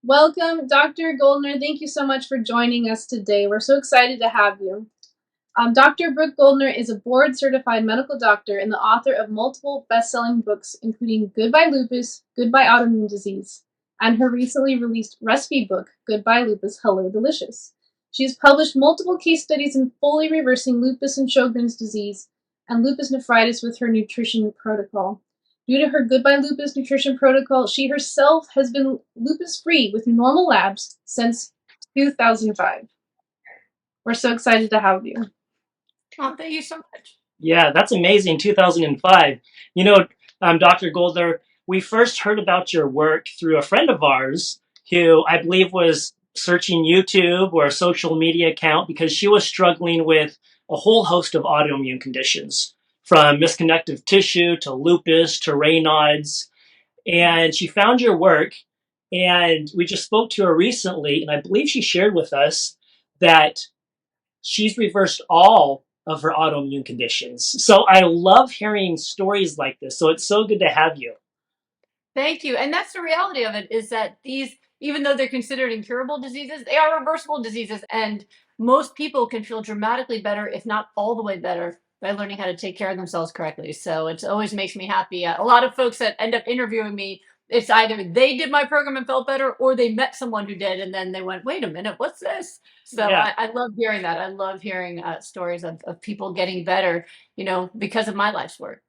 Welcome, Dr. Goldner. Thank you so much for joining us today. We're so excited to have you. Dr. Brooke Goldner is a board-certified medical doctor and the author of multiple best-selling books, including Goodbye Lupus, Goodbye Autoimmune Disease, and her recently released recipe book, Goodbye Lupus, Hello Delicious. She has published multiple case studies in fully reversing lupus and Sjogren's disease and lupus nephritis with her nutrition protocol. Due to her Goodbye Lupus nutrition protocol, she herself has been lupus-free with normal labs since 2005. We're so excited to have you. Oh, thank you so much. Yeah, that's amazing. 2005. Dr. Goldner, we first heard about your work through a friend of ours who I believe was searching YouTube or a social media account because she was struggling with a whole host of autoimmune conditions, from misconnective tissue to lupus to Raynaud's. And she found your work, and we just spoke to her recently, and I believe she shared with us that she's reversed all of her autoimmune conditions. So I love hearing stories like this. So it's so good to have you. Thank you. And that's the reality of it, is that these, even though they're considered incurable diseases, they are reversible diseases. And most people can feel dramatically better, if not all the way better, by learning how to take care of themselves correctly. So it always makes me happy. A lot of folks that end up interviewing me, it's either they did my program and felt better, or they met someone who did, and then they went, wait a minute, what's this? So Yeah. I love hearing that. I love hearing stories of people getting better, because of my life's work.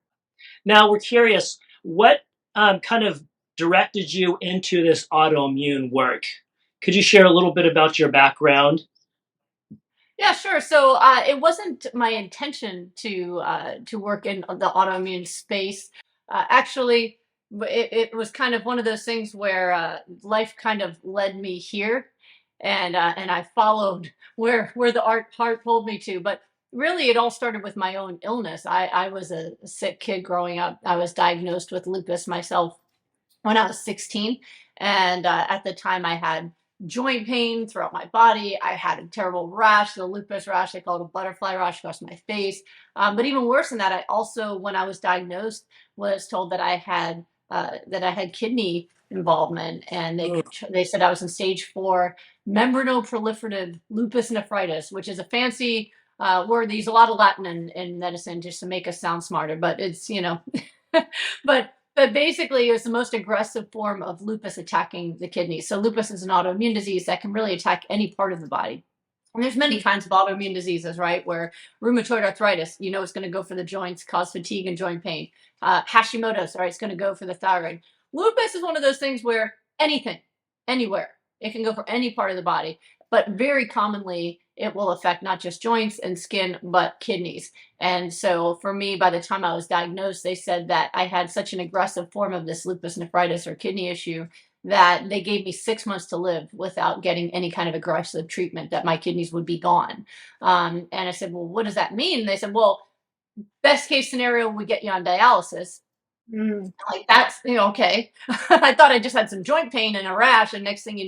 Now we're curious, what kind of directed you into this autoimmune work? Could you share a little bit about your background? Yeah, sure. So it wasn't my intention to work in the autoimmune space. Actually, it was kind of one of those things where life kind of led me here, and I followed where the heart pulled me to. But really, it all started with my own illness. I was a sick kid growing up. I was diagnosed with lupus myself when I was 16. And at the time, I had joint pain throughout my body. I had a terrible rash, the lupus rash. They call it a butterfly rash across my face. But even worse than that, I also, when I was diagnosed, was told that I had kidney involvement, and they said I was in stage 4 membranoproliferative lupus nephritis, which is a fancy word. They use a lot of Latin in medicine just to make us sound smarter, but it's but basically, it was the most aggressive form of lupus attacking the kidneys. So lupus is an autoimmune disease that can really attack any part of the body. And there's many kinds of autoimmune diseases, right? Where rheumatoid arthritis, it's going to go for the joints, cause fatigue and joint pain. Hashimoto's, right? It's going to go for the thyroid. Lupus is one of those things where anything, anywhere, it can go for any part of the body. But very commonly, it will affect not just joints and skin, but kidneys. And so for me, by the time I was diagnosed, they said that I had such an aggressive form of this lupus nephritis or kidney issue that they gave me 6 months to live without getting any kind of aggressive treatment, that my kidneys would be gone. And I said, well, what does that mean? And they said, well, best case scenario, we get you on dialysis. Like, that's, okay. I thought I just had some joint pain and a rash, and next thing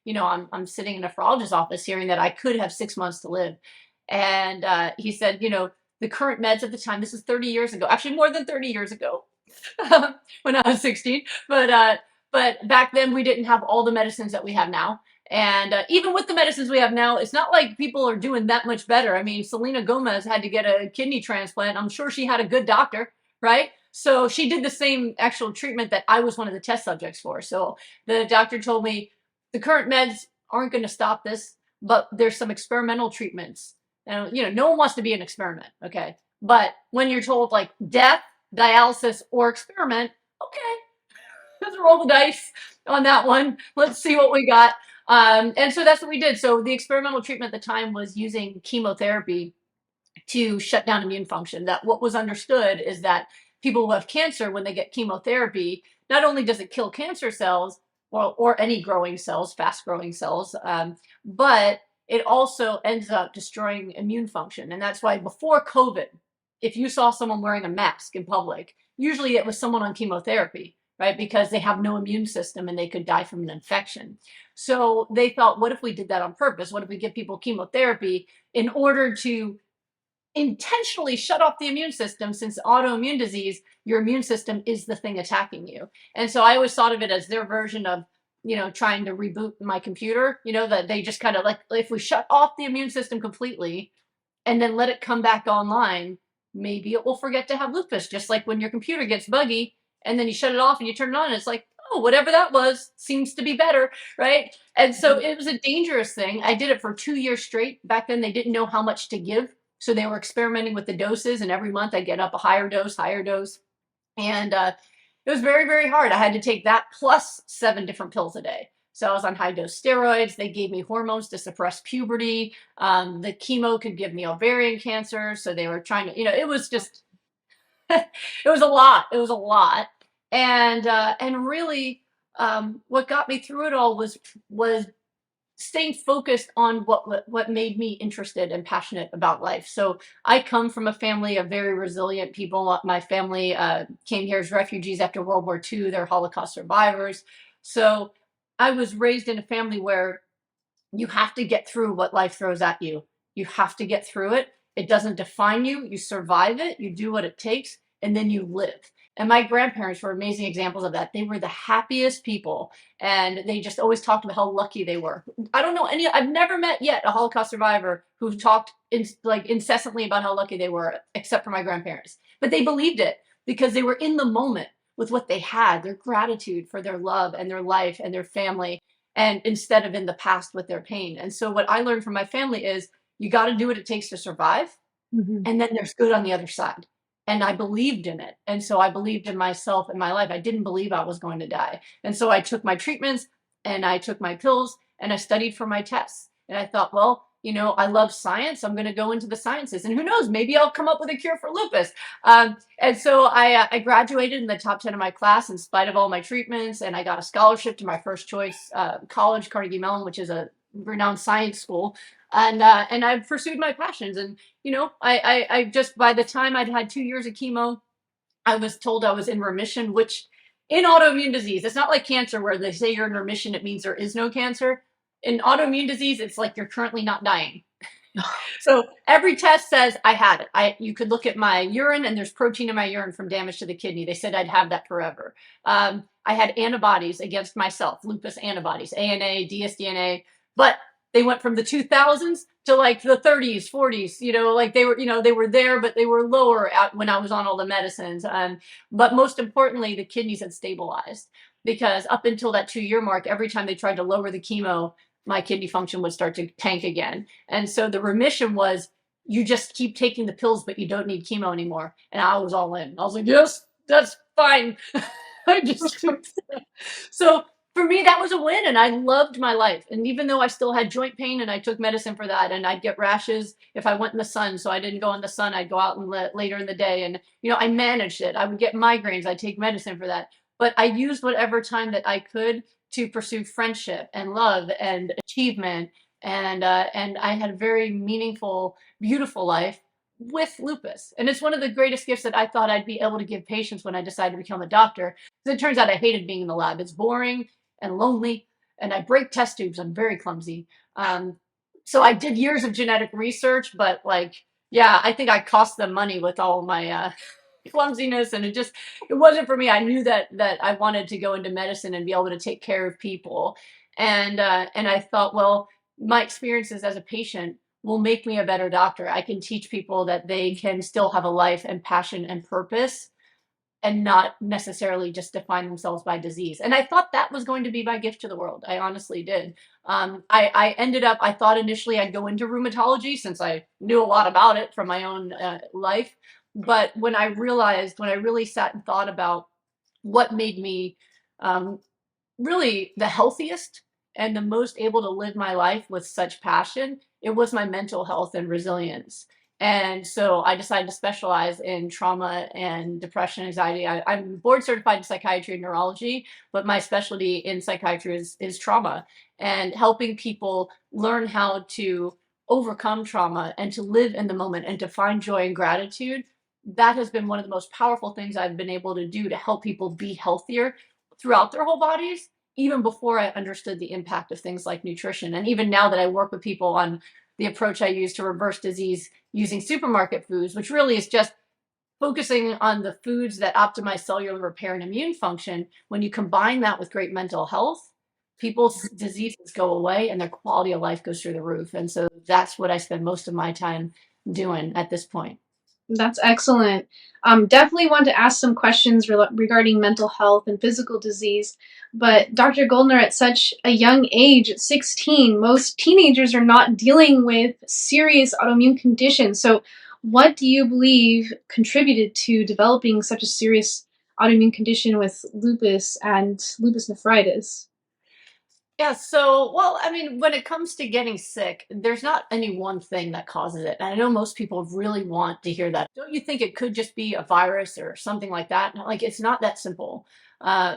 I'm sitting in a nephrologist's office hearing that I could have 6 months to live. And he said, the current meds at the time, this is 30 years ago, actually more than 30 years ago, when I was 16. But back then we didn't have all the medicines that we have now. And even with the medicines we have now, it's not like people are doing that much better. I mean, Selena Gomez had to get a kidney transplant. I'm sure she had a good doctor, right? So she did the same actual treatment that I was one of the test subjects for. So the doctor told me the current meds aren't going to stop this, but there's some experimental treatments. And, no one wants to be an experiment, okay? But when you're told like death, dialysis, or experiment, okay, let's roll the dice on that one. Let's see what we got. And so that's what we did. So the experimental treatment at the time was using chemotherapy to shut down immune function. That what was understood is that people who have cancer, when they get chemotherapy, not only does it kill cancer cells or any growing cells, fast growing cells, but it also ends up destroying immune function. And that's why before COVID, if you saw someone wearing a mask in public, usually it was someone on chemotherapy, right? Because they have no immune system and they could die from an infection. So they thought, what if we did that on purpose? What if we give people chemotherapy in order to intentionally shut off the immune system? Since autoimmune disease, your immune system is the thing attacking you. And so I always thought of it as their version of trying to reboot my computer, that they just kind of like, if we shut off the immune system completely and then let it come back online, maybe it will forget to have lupus, just like when your computer gets buggy and then you shut it off and you turn it on and it's like, oh, whatever that was seems to be better, right? And so it was a dangerous thing. I did it for 2 years straight. Back then they didn't know how much to give, so they were experimenting with the doses, and every month I get up a higher dose, and it was very, very hard. I had to take that plus 7 different pills a day. So I was on high dose steroids. They gave me hormones to suppress puberty. The chemo could give me ovarian cancer. So they were trying to, it was just, it was a lot. It was a lot. And really, what got me through it all was staying focused on what made me interested and passionate about life. So I come from a family of very resilient people. My family came here as refugees after World War II. They're Holocaust survivors. So I was raised in a family where you have to get through what life throws at you. You have to get through it. It doesn't define you. You survive it. You do what it takes, and then you live. And my grandparents were amazing examples of that. They were the happiest people, and they just always talked about how lucky they were. I don't know I've never met yet a Holocaust survivor who talked incessantly about how lucky they were, except for my grandparents. But they believed it because they were in the moment with what they had, their gratitude for their love and their life and their family, and instead of in the past with their pain. And so what I learned from my family is you got to do what it takes to survive. And then there's good on the other side. And I believed in it. And so I believed in myself and my life. I didn't believe I was going to die. And so I took my treatments and I took my pills and I studied for my tests. And I thought, well, I love science. I'm going to go into the sciences. And who knows, maybe I'll come up with a cure for lupus. And so I graduated in the top 10 of my class in spite of all my treatments. And I got a scholarship to my first choice college, Carnegie Mellon, which is a renowned science school. And I pursued my passions. And, I just, by the time I'd had 2 years of chemo, I was told I was in remission, which in autoimmune disease, it's not like cancer where they say you're in remission, it means there is no cancer. In autoimmune disease, it's like you're currently not dying. So every test says I had it. You could look at my urine and there's protein in my urine from damage to the kidney. They said I'd have that forever. I had antibodies against myself, lupus antibodies, ANA, dsDNA, but they went from the 2000s to like the 30s, 40s, like they were there, but they were lower when I was on all the medicines. But most importantly, the kidneys had stabilized, because up until that 2-year mark, every time they tried to lower the chemo, my kidney function would start to tank again. And so the remission was, you just keep taking the pills, but you don't need chemo anymore. And I was all in. I was like, yes, that's fine. So for me, that was a win, and I loved my life. And even though I still had joint pain and I took medicine for that, and I'd get rashes if I went in the sun, so I didn't go in the sun, I'd go out later in the day, and I managed it. I would get migraines, I'd take medicine for that. But I used whatever time that I could to pursue friendship and love and achievement. And I had a very meaningful, beautiful life with lupus. And it's one of the greatest gifts that I thought I'd be able to give patients when I decided to become a doctor. Because it turns out I hated being in the lab. It's boring and lonely, and I break test tubes. I'm very clumsy. So I did years of genetic research, but I think I cost them money with all my clumsiness, and it wasn't for me. I knew that I wanted to go into medicine and be able to take care of people. And I thought, well, my experiences as a patient will make me a better doctor. I can teach people that they can still have a life and passion and purpose, and not necessarily just define themselves by disease. And I thought that was going to be my gift to the world. I honestly did. I thought initially I'd go into rheumatology, since I knew a lot about it from my own life. But when I really sat and thought about what made me really the healthiest and the most able to live my life with such passion, it was my mental health and resilience. And so I decided to specialize in trauma and depression, anxiety. I'm board certified in psychiatry and neurology, but my specialty in psychiatry is trauma, and helping people learn how to overcome trauma and to live in the moment and to find joy and gratitude. That has been one of the most powerful things I've been able to do to help people be healthier throughout their whole bodies, even before I understood the impact of things like nutrition. And even now that I work with people on the approach I use to reverse disease using supermarket foods, which really is just focusing on the foods that optimize cellular repair and immune function, when you combine that with great mental health, people's diseases go away and their quality of life goes through the roof. And so that's what I spend most of my time doing at this point. That's excellent. Definitely want to ask some questions regarding mental health and physical disease. But Dr. Goldner, at such a young age, at 16, most teenagers are not dealing with serious autoimmune conditions. So, what do you believe contributed to developing such a serious autoimmune condition with lupus and lupus nephritis? Yeah, so, well, I mean, when it comes to getting sick, there's not any one thing that causes it. And I know most people really want to hear that. Don't you think it could just be a virus or something like that? Like, it's not that simple.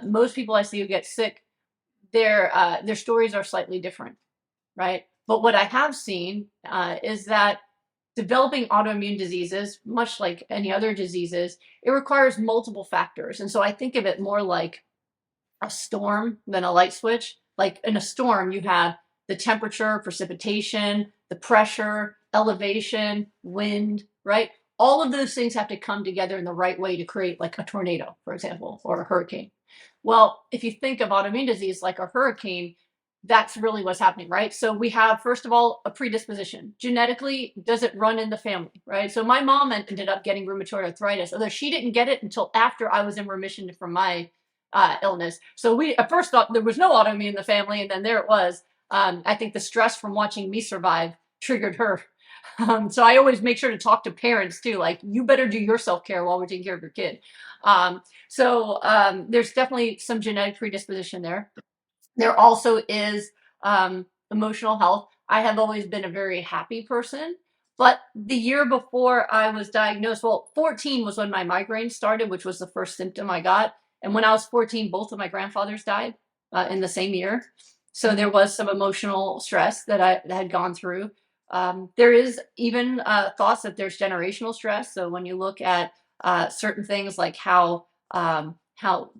Most people I see who get sick, their stories are slightly different, right? But what I have seen is that developing autoimmune diseases, much like any other diseases, it requires multiple factors. And so I think of it more like a storm than a light switch. Like in a storm, you have the temperature, precipitation, the pressure, elevation, wind, right? All of those things have to come together in the right way to create like a tornado, for example, or a hurricane. Well, if you think of autoimmune disease like a hurricane, that's really what's happening, right? So we have, first of all, a predisposition. Genetically, does it run in the family, right? So my mom ended up getting rheumatoid arthritis, although she didn't get it until after I was in remission from my illness. So we at first thought there was no autoimmune in the family, and then there it was. I think the stress from watching me survive triggered her. So I always make sure to talk to parents too, like you better do your self-care while we're taking care of your kid. There's definitely some genetic predisposition there. There also is emotional health. I have always been a very happy person, but the year before I was diagnosed, well, 14 was when my migraine started, which was the first symptom I got. And when I was 14, both of my grandfathers died in the same year. So there was some emotional stress that I had gone through. There is even thoughts that there's generational stress. So when you look at certain things like how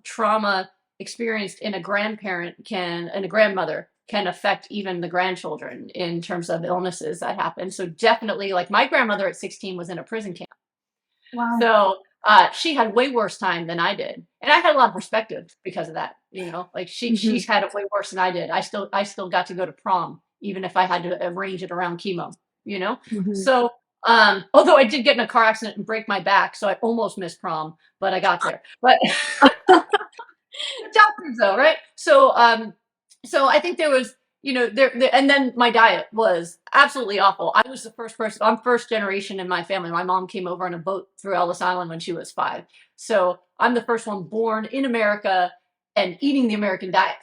trauma experienced in a grandmother can affect even the grandchildren in terms of illnesses that happen. So definitely, like my grandmother at 16 was in a prison camp. Wow. So she had way worse time than I did, and I had a lot of perspective because of that. You know, like she's had it way worse than I did. I still got to go to prom, even if I had to arrange it around chemo. You know, so although I did get in a car accident and break my back, so I almost missed prom, but I got there. But doctors though, right? So I think there was, you know, and then my diet was absolutely awful. I was the first person. I'm first generation in my family. My mom came over on a boat through Ellis Island when she was 5. So I'm the first one born in America and eating the American diet.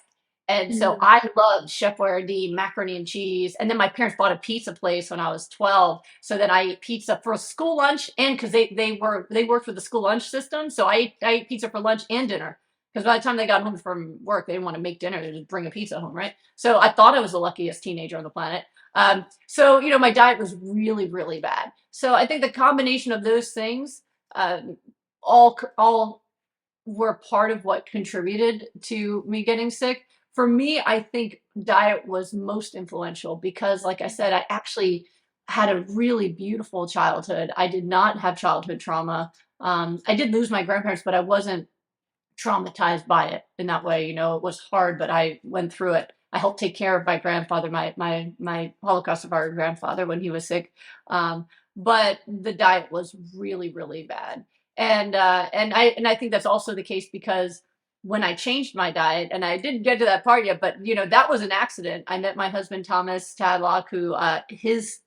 And so I loved Chef Boyardee, macaroni and cheese. And then my parents bought a pizza place when I was 12. So then I ate pizza for school lunch, and because they worked with the school lunch system. So I ate pizza for lunch and dinner. Because by the time they got home from work, they didn't want to make dinner. They just bring a pizza home, right? So I thought I was the luckiest teenager on the planet. So, you know, my diet was really, really bad. So I think the combination of those things all were part of what contributed to me getting sick. For me, I think diet was most influential because, like I said, I actually had a really beautiful childhood. I did not have childhood trauma. I did lose my grandparents, but I wasn't traumatized by it in that way. You know, it was hard, but I went through it. I helped take care of my grandfather, my Holocaust survivor grandfather, when he was sick. But the diet was really, really bad. And I think that's also the case because when I changed my diet, and I didn't get to that part yet, but you know, that was an accident. I met my husband Thomas Tadlock, who his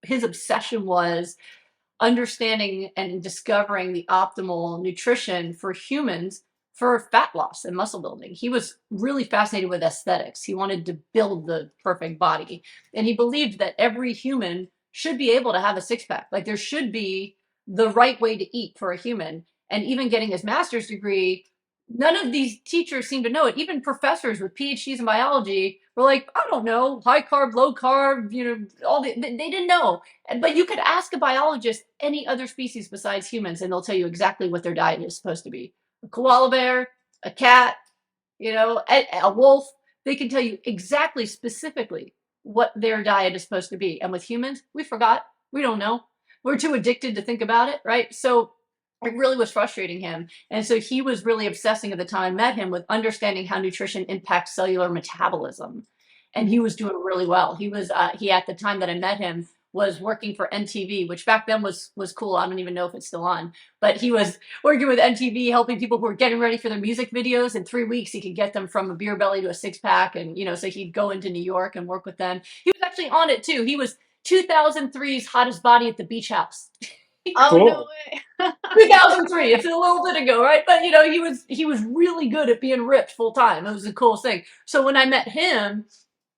obsession was understanding and discovering the optimal nutrition for humans for fat loss and muscle building. He was really fascinated with aesthetics. He wanted to build the perfect body. And he believed that every human should be able to have a six pack. Like there should be the right way to eat for a human. And even getting his master's degree, none of these teachers seem to know it. Even professors with PhDs in biology were like, I don't know, high carb, low carb, you know, they didn't know. But you could ask a biologist any other species besides humans, and they'll tell you exactly what their diet is supposed to be. A koala bear, a cat, you know, a wolf, they can tell you exactly, specifically what their diet is supposed to be. And with humans, we forgot. We don't know. We're too addicted to think about it, right? So it really was frustrating him. And so he was really obsessing at the time I met him with understanding how nutrition impacts cellular metabolism. And he was doing really well. He was, he at the time that I met him was working for NTV, which back then was cool. I don't even know if it's still on, but he was working with NTV, helping people who were getting ready for their music videos. In 3 weeks, he could get them from a beer belly to a 6-pack. And, you know, so he'd go into New York and work with them. He was actually on it too. He was 2003's hottest body at the beach house. Oh, Cool. no way. 2003. It's a little bit ago, right? But you know, he was really good at being ripped full time. It was the coolest thing. So when I met him,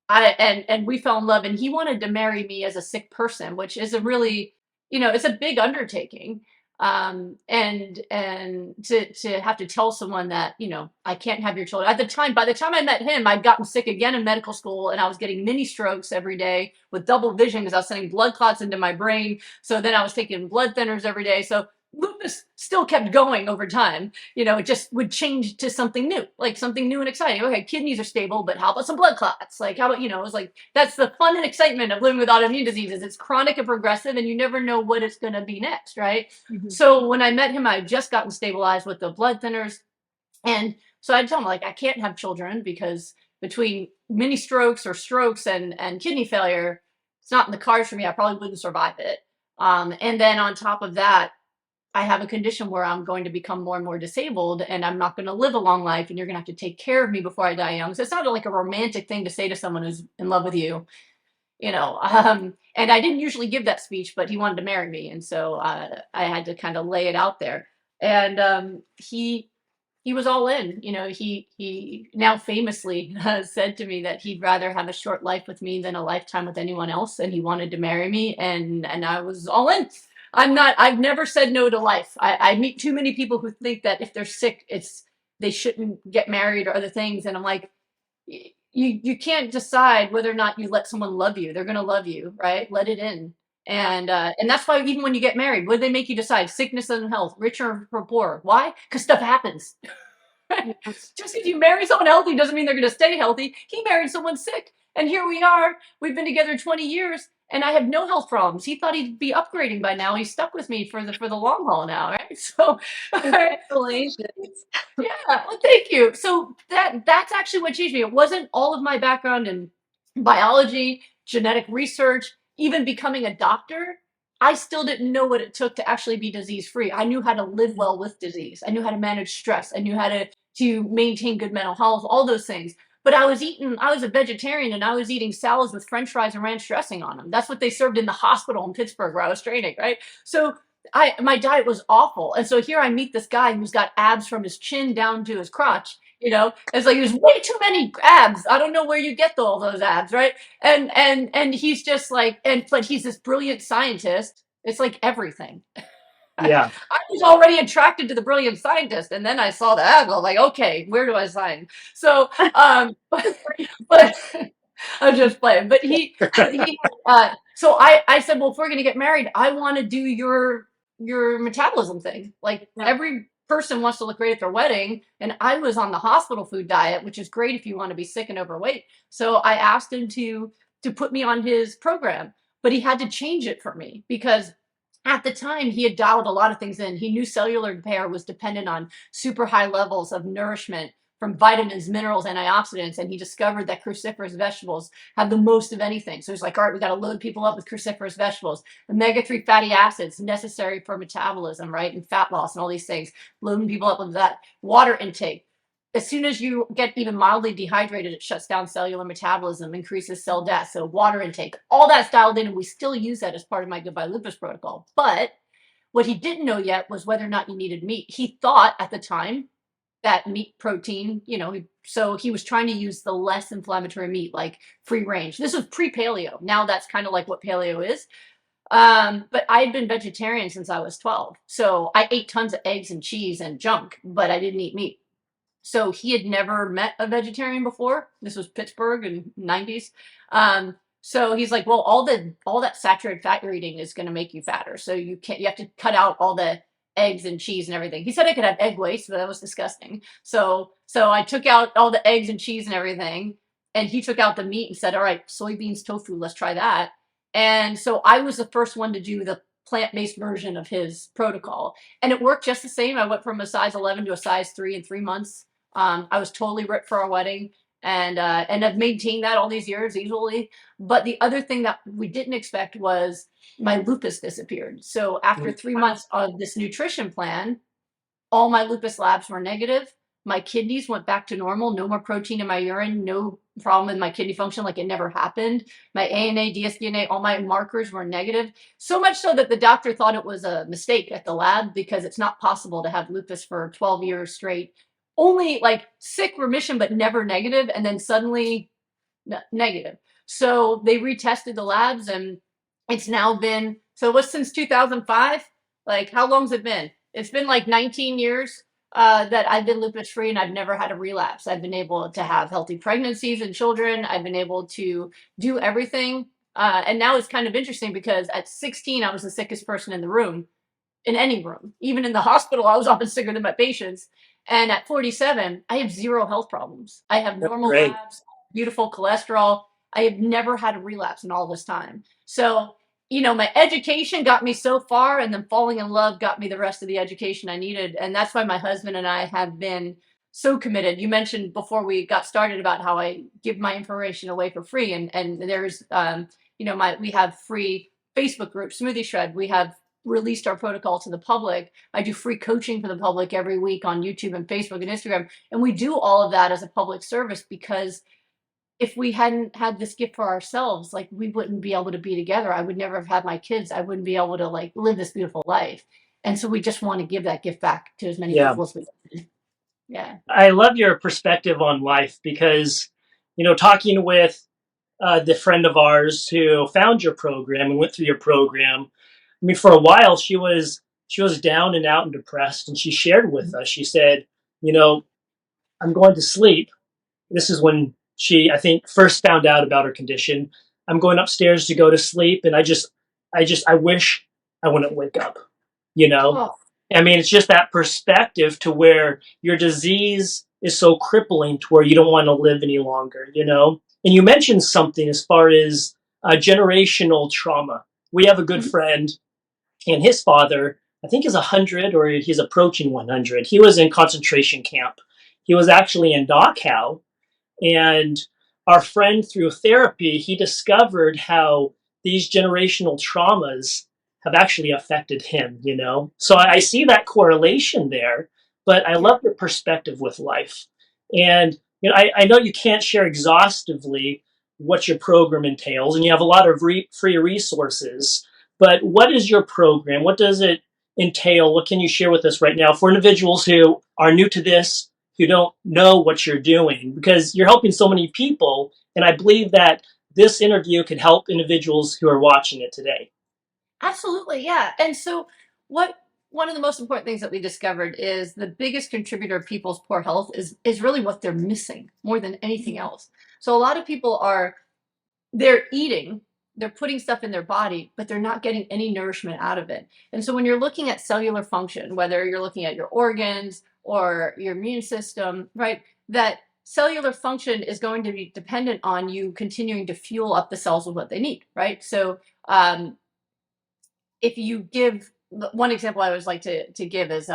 and we fell in love, and he wanted to marry me as a sick person, which is a really, you know, it's a big undertaking. And to have to tell someone that, you know, I can't have your children. At the time, by the time I met him, I'd gotten sick again in medical school, and I was getting mini strokes every day with double vision because I was sending blood clots into my brain. So then I was taking blood thinners every day. So lupus still kept going over time. You know, it just would change to something new, like something new and exciting. Okay, kidneys are stable, but how about some blood clots? Like, how about, you know, it was like, that's the fun and excitement of living with autoimmune diseases. It's chronic and progressive, and you never know what it's going to be next, right? Mhm. So when I met him, I had just gotten stabilized with the blood thinners. And so I told him, like, I can't have children because between mini strokes or strokes and kidney failure, it's not in the cards for me. I probably wouldn't survive it. And then on top of that, I have a condition where I'm going to become more and more disabled, and I'm not going to live a long life, and you're going to have to take care of me before I die young. So it's not like a romantic thing to say to someone who's in love with you, you know. And I didn't usually give that speech, but he wanted to marry me, and so I had to kind of lay it out there. And he was all in. You know, he now famously said to me that he'd rather have a short life with me than a lifetime with anyone else, and he wanted to marry me, and I was all in. I've never said no to life. I meet too many people who think that if they're sick, they shouldn't get married or other things. And I'm like, you can't decide whether or not you let someone love you. They're going to love you, right? Let it in. And that's why even when you get married, what do they make you decide? Sickness and health, rich or poor. Why? Because stuff happens. Just because you marry someone healthy doesn't mean they're going to stay healthy. He married someone sick. And here we are. We've been together 20 years. And I have no health problems. He thought he'd be upgrading by now. He's stuck with me for the long haul now, right? So, Congratulations. yeah, well, thank you. So that's actually what changed me. It wasn't all of my background in biology, genetic research, even becoming a doctor. I still didn't know what it took to actually be disease free. I knew how to live well with disease. I knew how to manage stress. I knew how to maintain good mental health, all those things. But I was a vegetarian, and I was eating salads with French fries and ranch dressing on them. That's what they served in the hospital in Pittsburgh where I was training, right? So my diet was awful. And so here I meet this guy who's got abs from his chin down to his crotch. You know, it's like there's way too many abs. I don't know where you get all those abs, right? And he's just like, but he's this brilliant scientist. It's like everything. Yeah. I was already attracted to the brilliant scientist, and then I saw the ad. I was like, okay, where do I sign? So, but I'm just playing. But so I said, well, if we're gonna get married, I want to do your metabolism thing. Like every person wants to look great at their wedding, and I was on the hospital food diet, which is great if you want to be sick and overweight. So I asked him to put me on his program, but he had to change it for me because at the time he had dialed a lot of things in. He knew cellular repair was dependent on super high levels of nourishment from vitamins, minerals, antioxidants, and he discovered that cruciferous vegetables have the most of anything. So he's like, all right, we got to load people up with cruciferous vegetables, omega-3 fatty acids necessary for metabolism, right, and fat loss and all these things, loading people up with that. Water intake. As soon as you get even mildly dehydrated, it shuts down cellular metabolism, increases cell death. So water intake, all that's dialed in, and we still use that as part of my Goodbye Lupus protocol. But what he didn't know yet was whether or not you needed meat. He thought at the time that meat protein, you know, so he was trying to use the less inflammatory meat, like free range. This was pre-paleo. Now that's kind of like what paleo is. But I had been vegetarian since I was 12. So I ate tons of eggs and cheese and junk, but I didn't eat meat. So he had never met a vegetarian before. This was Pittsburgh in the 90s. So he's like, well, all that saturated fat you're eating is going to make you fatter. So you have to cut out all the eggs and cheese and everything. He said I could have egg waste, but that was disgusting. So I took out all the eggs and cheese and everything, and he took out the meat and said, all right, soybeans, tofu, let's try that. And so I was the first one to do the plant-based version of his protocol. And it worked just the same. I went from a size 11 to a size 3 in 3 months. I was totally ripped for our wedding, and I've maintained that all these years easily. But the other thing that we didn't expect was my lupus disappeared. So after 3 months of this nutrition plan, all my lupus labs were negative. My kidneys went back to normal. No more protein in my urine. No problem with my kidney function, like it never happened. My ANA, dsDNA, all my markers were negative. So much so that the doctor thought it was a mistake at the lab, because it's not possible to have lupus for 12 years straight. Only like sick remission, but never negative, and then suddenly negative. So they retested the labs, and it's now been, so it was since 2005. Like, how long's it been? It's been like 19 years that I've been lupus free, and I've never had a relapse. I've been able to have healthy pregnancies and children. I've been able to do everything. And now it's kind of interesting, because at 16, I was the sickest person in the room, in any room. Even in the hospital, I was often sicker than my patients. And at 47, I have zero health problems. I have normal labs, beautiful cholesterol. I have never had a relapse in all this time. So, you know, my education got me so far, and then falling in love got me the rest of the education I needed. And that's why my husband and I have been so committed. You mentioned before we got started about how I give my information away for free. And there's, you know, we have free Facebook group, Smoothie Shred. We have released our protocol to the public. I do free coaching for the public every week on YouTube and Facebook and Instagram. And we do all of that as a public service, because if we hadn't had this gift for ourselves, like, we wouldn't be able to be together. I would never have had my kids. I wouldn't be able to like live this beautiful life. And so we just want to give that gift back to as many people as we can. Yeah. I love your perspective on life, because, you know, talking with the friend of ours who found your program and went through your program, I mean, for a while she was down and out and depressed, and she shared with us. She said, you know, I'm going to sleep. This is when she, I think, first found out about her condition. I'm going upstairs to go to sleep, and I wish I wouldn't wake up, you know? Oh. I mean, it's just that perspective to where your disease is so crippling to where you don't want to live any longer, you know? And you mentioned something as far as generational trauma. We have a good friend, and his father, I think, is 100, or he's approaching 100. He was in concentration camp. He was actually in Dachau. And our friend, through therapy, he discovered how these generational traumas have actually affected him, you know? So I see that correlation there, but I love your perspective with life. And, you know, I know you can't share exhaustively what your program entails, and you have a lot of free resources, but what is your program? What does it entail? What can you share with us right now for individuals who are new to this, who don't know what you're doing? Because you're helping so many people, and I believe that this interview can help individuals who are watching it today. Absolutely, yeah. And so one of the most important things that we discovered is the biggest contributor of people's poor health is really what they're missing more than anything else. So a lot of people they're eating, they're putting stuff in their body, but they're not getting any nourishment out of it. And so when you're looking at cellular function, whether you're looking at your organs or your immune system, right, that cellular function is going to be dependent on you continuing to fuel up the cells with what they need, right? So if you give, one example I always like to give is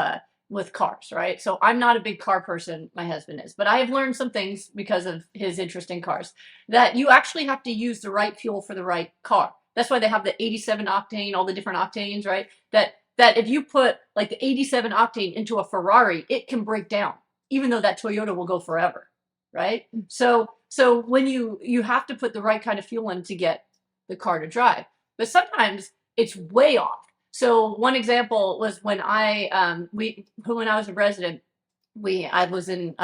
with cars, right? So I'm not a big car person, my husband is, but I have learned some things because of his interest in cars, that you actually have to use the right fuel for the right car. That's why they have the 87 octane, all the different octanes, right? That if you put like the 87 octane into a Ferrari, it can break down, even though that Toyota will go forever, right? So when you have to put the right kind of fuel in to get the car to drive, but sometimes it's way off. So one example was when when I was a resident, I was in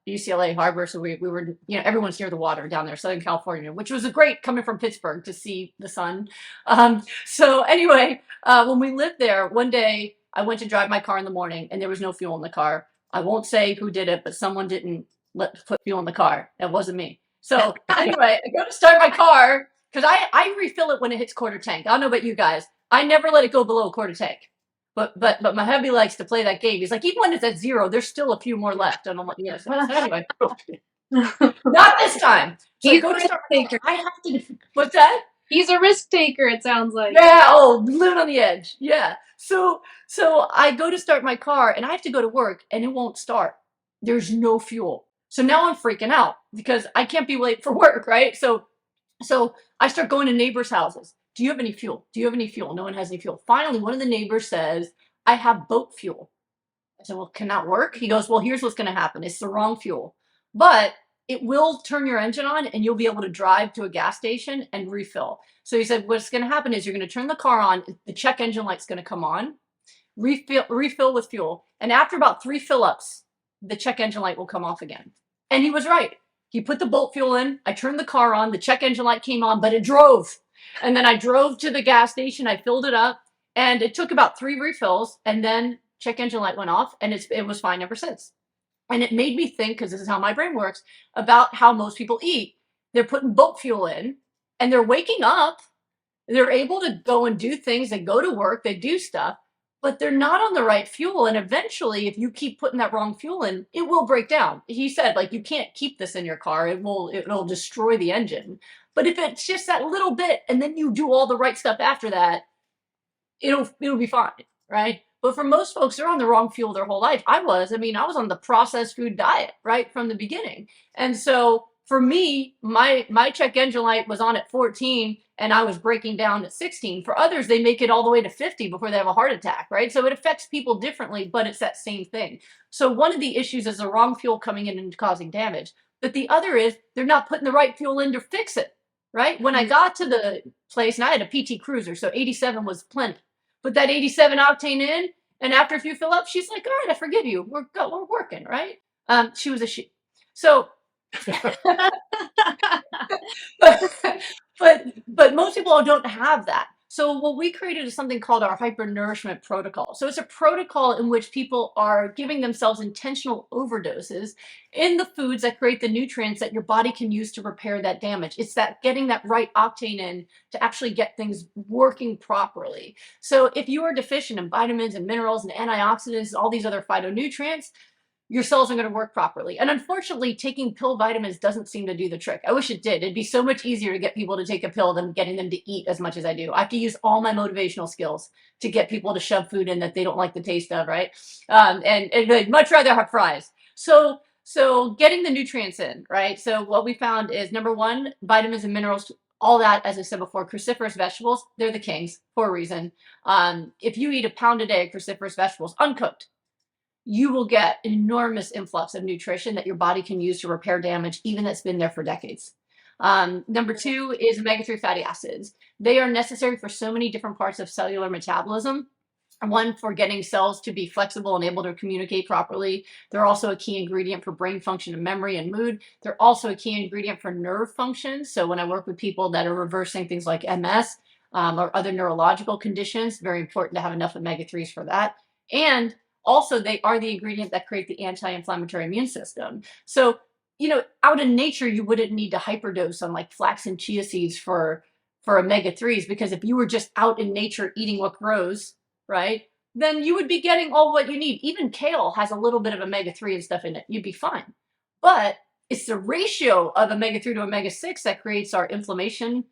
UCLA Harbor, so we were, you know, everyone's near the water down there, Southern California, which was great coming from Pittsburgh to see the sun. So anyway, when we lived there, one day I went to drive my car in the morning, and there was no fuel in the car. I won't say who did it, but someone didn't put fuel in the car. That wasn't me. So anyway, I go to start my car, because I refill it when it hits quarter tank. I don't know about you guys. I never let it go below a quarter tank. But my hubby likes to play that game. He's like, even when it's at 0, there's still a few more left. And I'm like, yes. Anyway, not this time. So I go to start. I have to. What's that? He's a risk taker, it sounds like. Yeah, oh, living on the edge. Yeah. So I go to start my car and I have to go to work and it won't start. There's no fuel. So now I'm freaking out because I can't be late for work, right? So I start going to neighbors' houses. Do you have any fuel? Do you have any fuel? No one has any fuel. Finally, one of the neighbors says, I have boat fuel. I said, well, can that work? He goes, well, here's what's going to happen. It's the wrong fuel, but it will turn your engine on and you'll be able to drive to a gas station and refill. So he said, what's going to happen is you're going to turn the car on. The check engine light's going to come on, refill with fuel. And after about 3 fill-ups, the check engine light will come off again. And he was right. He put the boat fuel in. I turned the car on. The check engine light came on, but it drove. And then I drove to the gas station. I filled it up. And it took about 3 refills. And then check engine light went off. And it was fine ever since. And it made me think, because this is how my brain works, about how most people eat. They're putting boat fuel in. And they're waking up. They're able to go and do things. They go to work. They do stuff. But they're not on the right fuel. And eventually, if you keep putting that wrong fuel in, it will break down. He said, like, you can't keep this in your car. It'll destroy the engine. But if it's just that little bit, and then you do all the right stuff after that, it'll be fine, right? But for most folks, they're on the wrong fuel their whole life. I was on the processed food diet, right, from the beginning. And so for me, my check engine light was on at 14 and I was breaking down at 16. For others, they make it all the way to 50 before they have a heart attack, right? So it affects people differently, but it's that same thing. So one of the issues is the wrong fuel coming in and causing damage. But the other is they're not putting the right fuel in to fix it, right? When I got to the place, and I had a PT Cruiser, so 87 was plenty. Put that 87 octane in, and after a few fill ups, she's like, all right, I forgive you. We're working, right? She was a she. So but most people don't have that. So what we created is something called our Hyper-Nourishment Protocol. So it's a protocol in which people are giving themselves intentional overdoses in the foods that create the nutrients that your body can use to repair that damage. It's that getting that right octane in to actually get things working properly. So if you are deficient in vitamins and minerals and antioxidants and all these other phytonutrients, your cells are going to work properly. And unfortunately, taking pill vitamins doesn't seem to do the trick. I wish it did. It'd be so much easier to get people to take a pill than getting them to eat as much as I do. I have to use all my motivational skills to get people to shove food in that they don't like the taste of, right? And they'd much rather have fries. So getting the nutrients in, right? So what we found is, number one, vitamins and minerals, all that, as I said before, cruciferous vegetables, they're the kings for a reason. If you eat a pound a day of cruciferous vegetables, uncooked, you will get an enormous influx of nutrition that your body can use to repair damage, even that's been there for decades. Number two is omega-3 fatty acids. They are necessary for so many different parts of cellular metabolism. One, for getting cells to be flexible and able to communicate properly. They're also a key ingredient for brain function and memory and mood. They're also a key ingredient for nerve function. So when I work with people that are reversing things like MS or other neurological conditions, very important to have enough omega-3s for that. And also, they are the ingredient that create the anti-inflammatory immune system. So, out in nature, you wouldn't need to hyperdose on like flax and chia seeds for omega-3s, because if you were just out in nature eating what grows, right, then you would be getting all what you need. Even kale has a little bit of omega-3 and stuff in it. You'd be fine. But it's the ratio of omega-3 to omega-6 that creates our inflammation,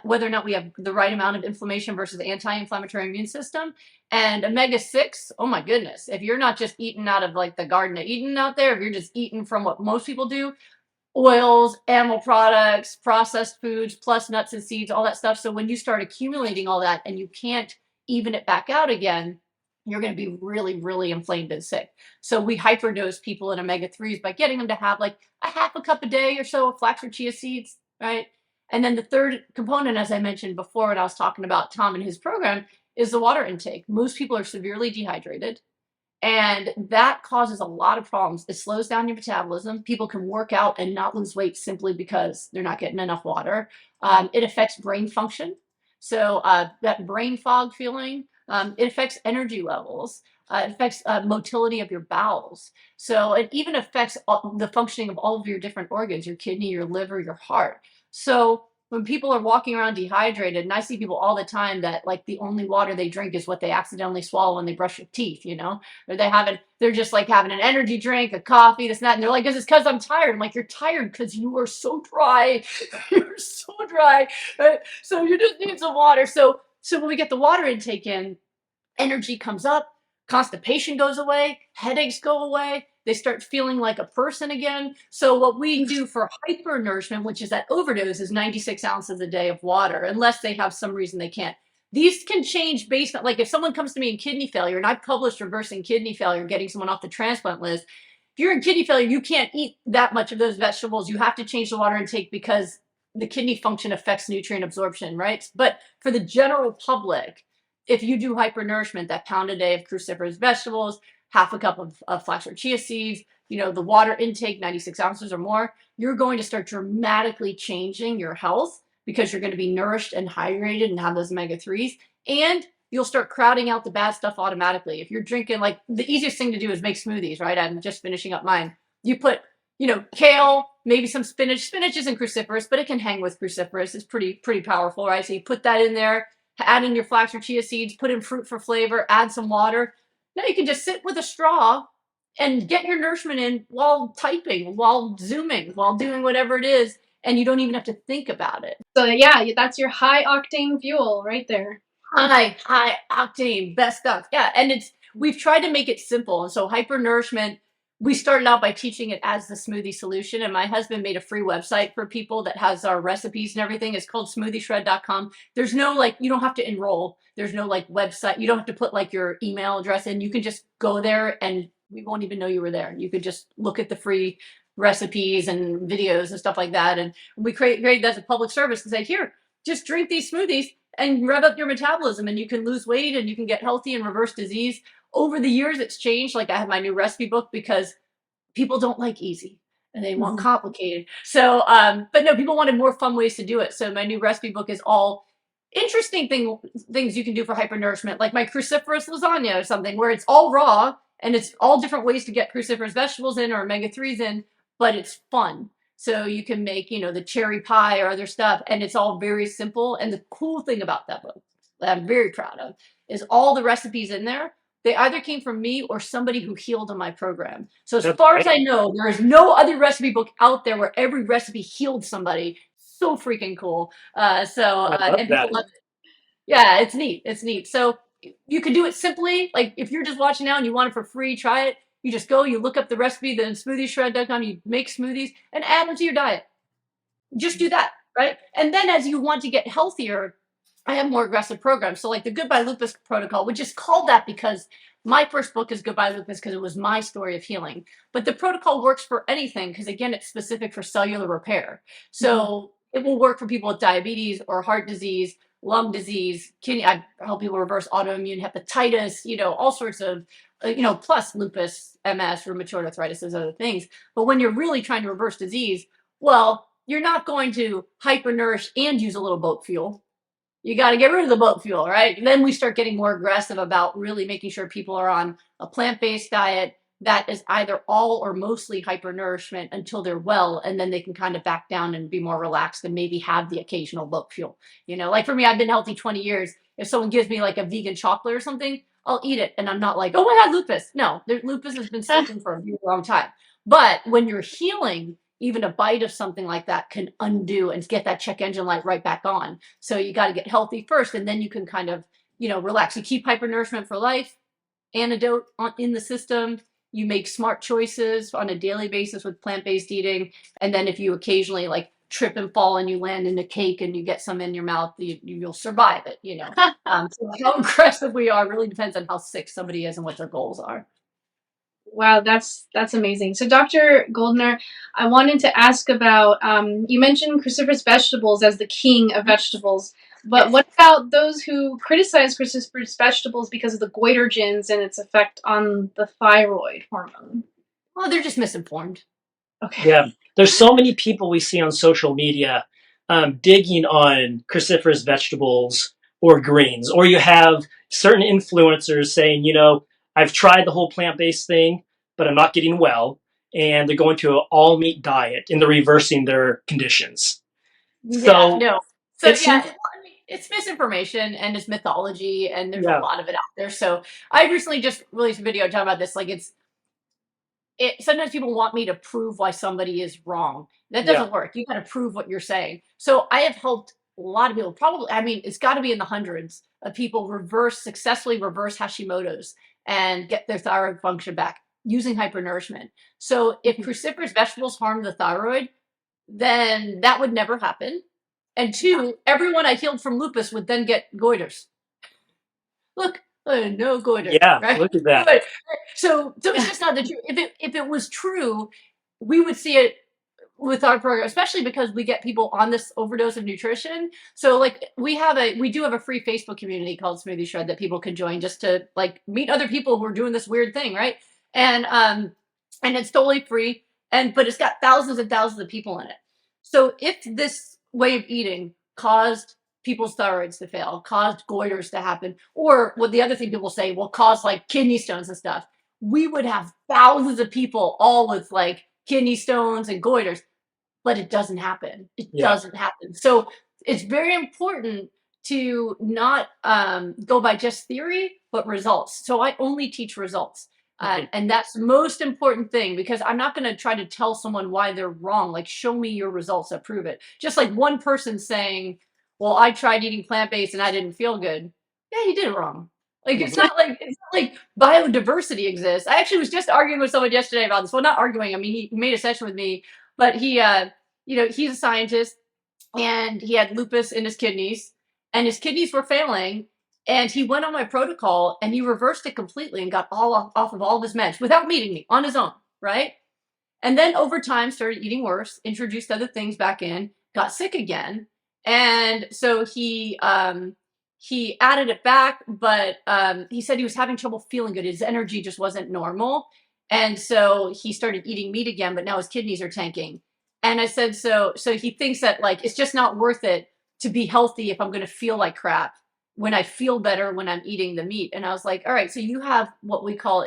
whether or not we have the right amount of inflammation versus the anti-inflammatory immune system. And omega-6, oh my goodness, if you're not just eating out of like the Garden of Eden out there, if you're just eating from what most people do, oils, animal products, processed foods, plus nuts and seeds, all that stuff. So when you start accumulating all that and you can't even it back out again, you're going to be really, really inflamed and sick. So we hyperdose people in omega-3s by getting them to have like a half a cup a day or so of flax or chia seeds, right? And then the third component, as I mentioned before when I was talking about Tom and his program, is the water intake. Most people are severely dehydrated, and that causes a lot of problems. It slows down your metabolism. People can work out and not lose weight simply because they're not getting enough water. It affects brain function. So that brain fog feeling, it affects energy levels. It affects motility of your bowels. So it even affects the functioning of all of your different organs, your kidney, your liver, your heart. So when people are walking around dehydrated, and I see people all the time that like the only water they drink is what they accidentally swallow when they brush their teeth, or they're just like having an energy drink, a coffee, this and that. And they're like, this is because I'm tired. I'm like, you're tired because you are so dry. You're so dry. dry. Right? So you just need some water. So when we get the water intake in, energy comes up, constipation goes away, headaches go away, they start feeling like a person again. So what we do for hypernourishment, which is that overdose, is 96 ounces a day of water, unless they have some reason they can't. These can change based on, like, if someone comes to me in kidney failure, and I've published reversing kidney failure, getting someone off the transplant list. If you're in kidney failure, you can't eat that much of those vegetables. You have to change the water intake because the kidney function affects nutrient absorption, right? But for the general public, if you do hypernourishment, that pound a day of cruciferous vegetables, half a cup of flax or chia seeds, the water intake, 96 ounces or more, you're going to start dramatically changing your health because you're going to be nourished and hydrated and have those omega-3s. And you'll start crowding out the bad stuff automatically. If you're drinking, like, the easiest thing to do is make smoothies, right? I'm just finishing up mine. You put, kale, maybe some spinach. Spinach isn't cruciferous, but it can hang with cruciferous. It's pretty powerful, right? So you put that in there, add in your flax or chia seeds, put in fruit for flavor, add some water. Now you can just sit with a straw and get your nourishment in while typing, while zooming, while doing whatever it is, and you don't even have to think about it. So yeah, that's your high octane fuel right there. High octane, best stuff. Yeah, and we've tried to make it simple. And so hypernourishment, we started out by teaching it as the smoothie solution, and my husband made a free website for people that has our recipes and everything. It's called smoothieshred.com. There's no, you don't have to enroll. There's no website. You don't have to put your email address in. You can just go there and we won't even know you were there. You could just look at the free recipes and videos and stuff like that. And we created that as a public service to say, here, just drink these smoothies and rev up your metabolism, and you can lose weight and you can get healthy and reverse disease. Over the years, it's changed. I have my new recipe book because people don't like easy and they want complicated. So, but no, people wanted more fun ways to do it. So my new recipe book is all interesting things you can do for hypernourishment, like my cruciferous lasagna or something, where it's all raw and it's all different ways to get cruciferous vegetables in or omega-3s in, but it's fun. So you can make, the cherry pie or other stuff, and it's all very simple. And the cool thing about that book that I'm very proud of is all the recipes in there, they either came from me or somebody who healed on my program. So as far as I know, there is no other recipe book out there where every recipe healed somebody. So freaking cool. And people love it. Yeah, it's neat. It's neat. So you can do it simply. Like, if you're just watching now and you want it for free, try it. You just go, you look up the recipe, then smoothieshred.com, you make smoothies and add them to your diet. Just do that, right? And then as you want to get healthier, I have more aggressive programs. So like the Goodbye Lupus protocol, which is called that because my first book is Goodbye Lupus because it was my story of healing. But the protocol works for anything because, again, it's specific for cellular repair. So it will work for people with diabetes or heart disease, lung disease, kidney. I help people reverse autoimmune hepatitis, all sorts of, plus lupus, MS, rheumatoid arthritis, those other things. But when you're really trying to reverse disease, well, you're not going to hypernourish and use a little boat fuel. You got to get rid of the boat fuel, right? And then we start getting more aggressive about really making sure people are on a plant-based diet that is either all or mostly hypernourishment until they're well, and then they can kind of back down and be more relaxed and maybe have the occasional boat fuel. Like for me, I've been healthy 20 years. If someone gives me a vegan chocolate or something, I'll eat it. And I'm not like, oh, I had lupus. No, lupus has been sleeping for a very long time. But when you're healing, even a bite of something like that can undo and get that check engine light right back on. So you got to get healthy first, and then you can kind of, relax. You keep hypernourishment for life, antidote in the system. You make smart choices on a daily basis with plant-based eating. And then if you occasionally trip and fall and you land in a cake and you get some in your mouth, you'll survive it, So how aggressive we are really depends on how sick somebody is and what their goals are. Wow, that's amazing. So Dr. Goldner, I wanted to ask about, you mentioned cruciferous vegetables as the king of vegetables, but what about those who criticize cruciferous vegetables because of the goitrogens and its effect on the thyroid hormone? Well, they're just misinformed. Okay. Yeah, there's so many people we see on social media digging on cruciferous vegetables or greens, or you have certain influencers saying, I've tried the whole plant-based thing, but I'm not getting well. And they're going to an all-meat diet and they're reversing their conditions. Yeah, no. So it's misinformation and it's mythology, and there's a lot of it out there. So I recently just released a video talking about this. sometimes people want me to prove why somebody is wrong. That Yeah. doesn't work. You got to prove what you're saying. So I have helped a lot of people, probably, I mean, it's got to be in the hundreds of people successfully reverse Hashimoto's and get their thyroid function back using hypernourishment. So if cruciferous vegetables harm the thyroid, then that would never happen. And two, everyone I healed from lupus would then get goiters. Look, no goiter. Yeah, Right? look at that. Right. So it's just not the truth. If it was true, we would see it with our program, especially because we get people on this overdose of nutrition. So like we do have a free Facebook community called Smoothie Shred that people can join just to like meet other people who are doing this weird thing, right? And it's totally free, but it's got thousands and thousands of people in it. So if this way of eating caused people's thyroids to fail, caused goiters to happen, or what the other thing people say will cause like kidney stones and stuff, we would have thousands of people all with like kidney stones and goiters, but it doesn't happen. It doesn't happen. So it's very important to not go by just theory, but results. So I only teach results. And that's the most important thing, because I'm not going to try to tell someone why they're wrong. Like, show me your results that prove it. Just like one person saying, well, I tried eating plant-based and I didn't feel good. Yeah, you did it wrong. Like, it's not like biodiversity exists. I actually was just arguing with someone yesterday about this. Well, not arguing. I mean, he made a session with me, but he, he's a scientist and he had lupus in his kidneys and his kidneys were failing. And he went on my protocol and he reversed it completely and got off of all of his meds without meeting me on his own, right? And then over time started eating worse, introduced other things back in, got sick again. And so he added it back, but he said he was having trouble feeling good. His energy just wasn't normal. And so he started eating meat again, but now his kidneys are tanking. And I said, so he thinks that like, it's just not worth it to be healthy if I'm going to feel like crap when I feel better when I'm eating the meat. And I was like, all right, so you have what we call,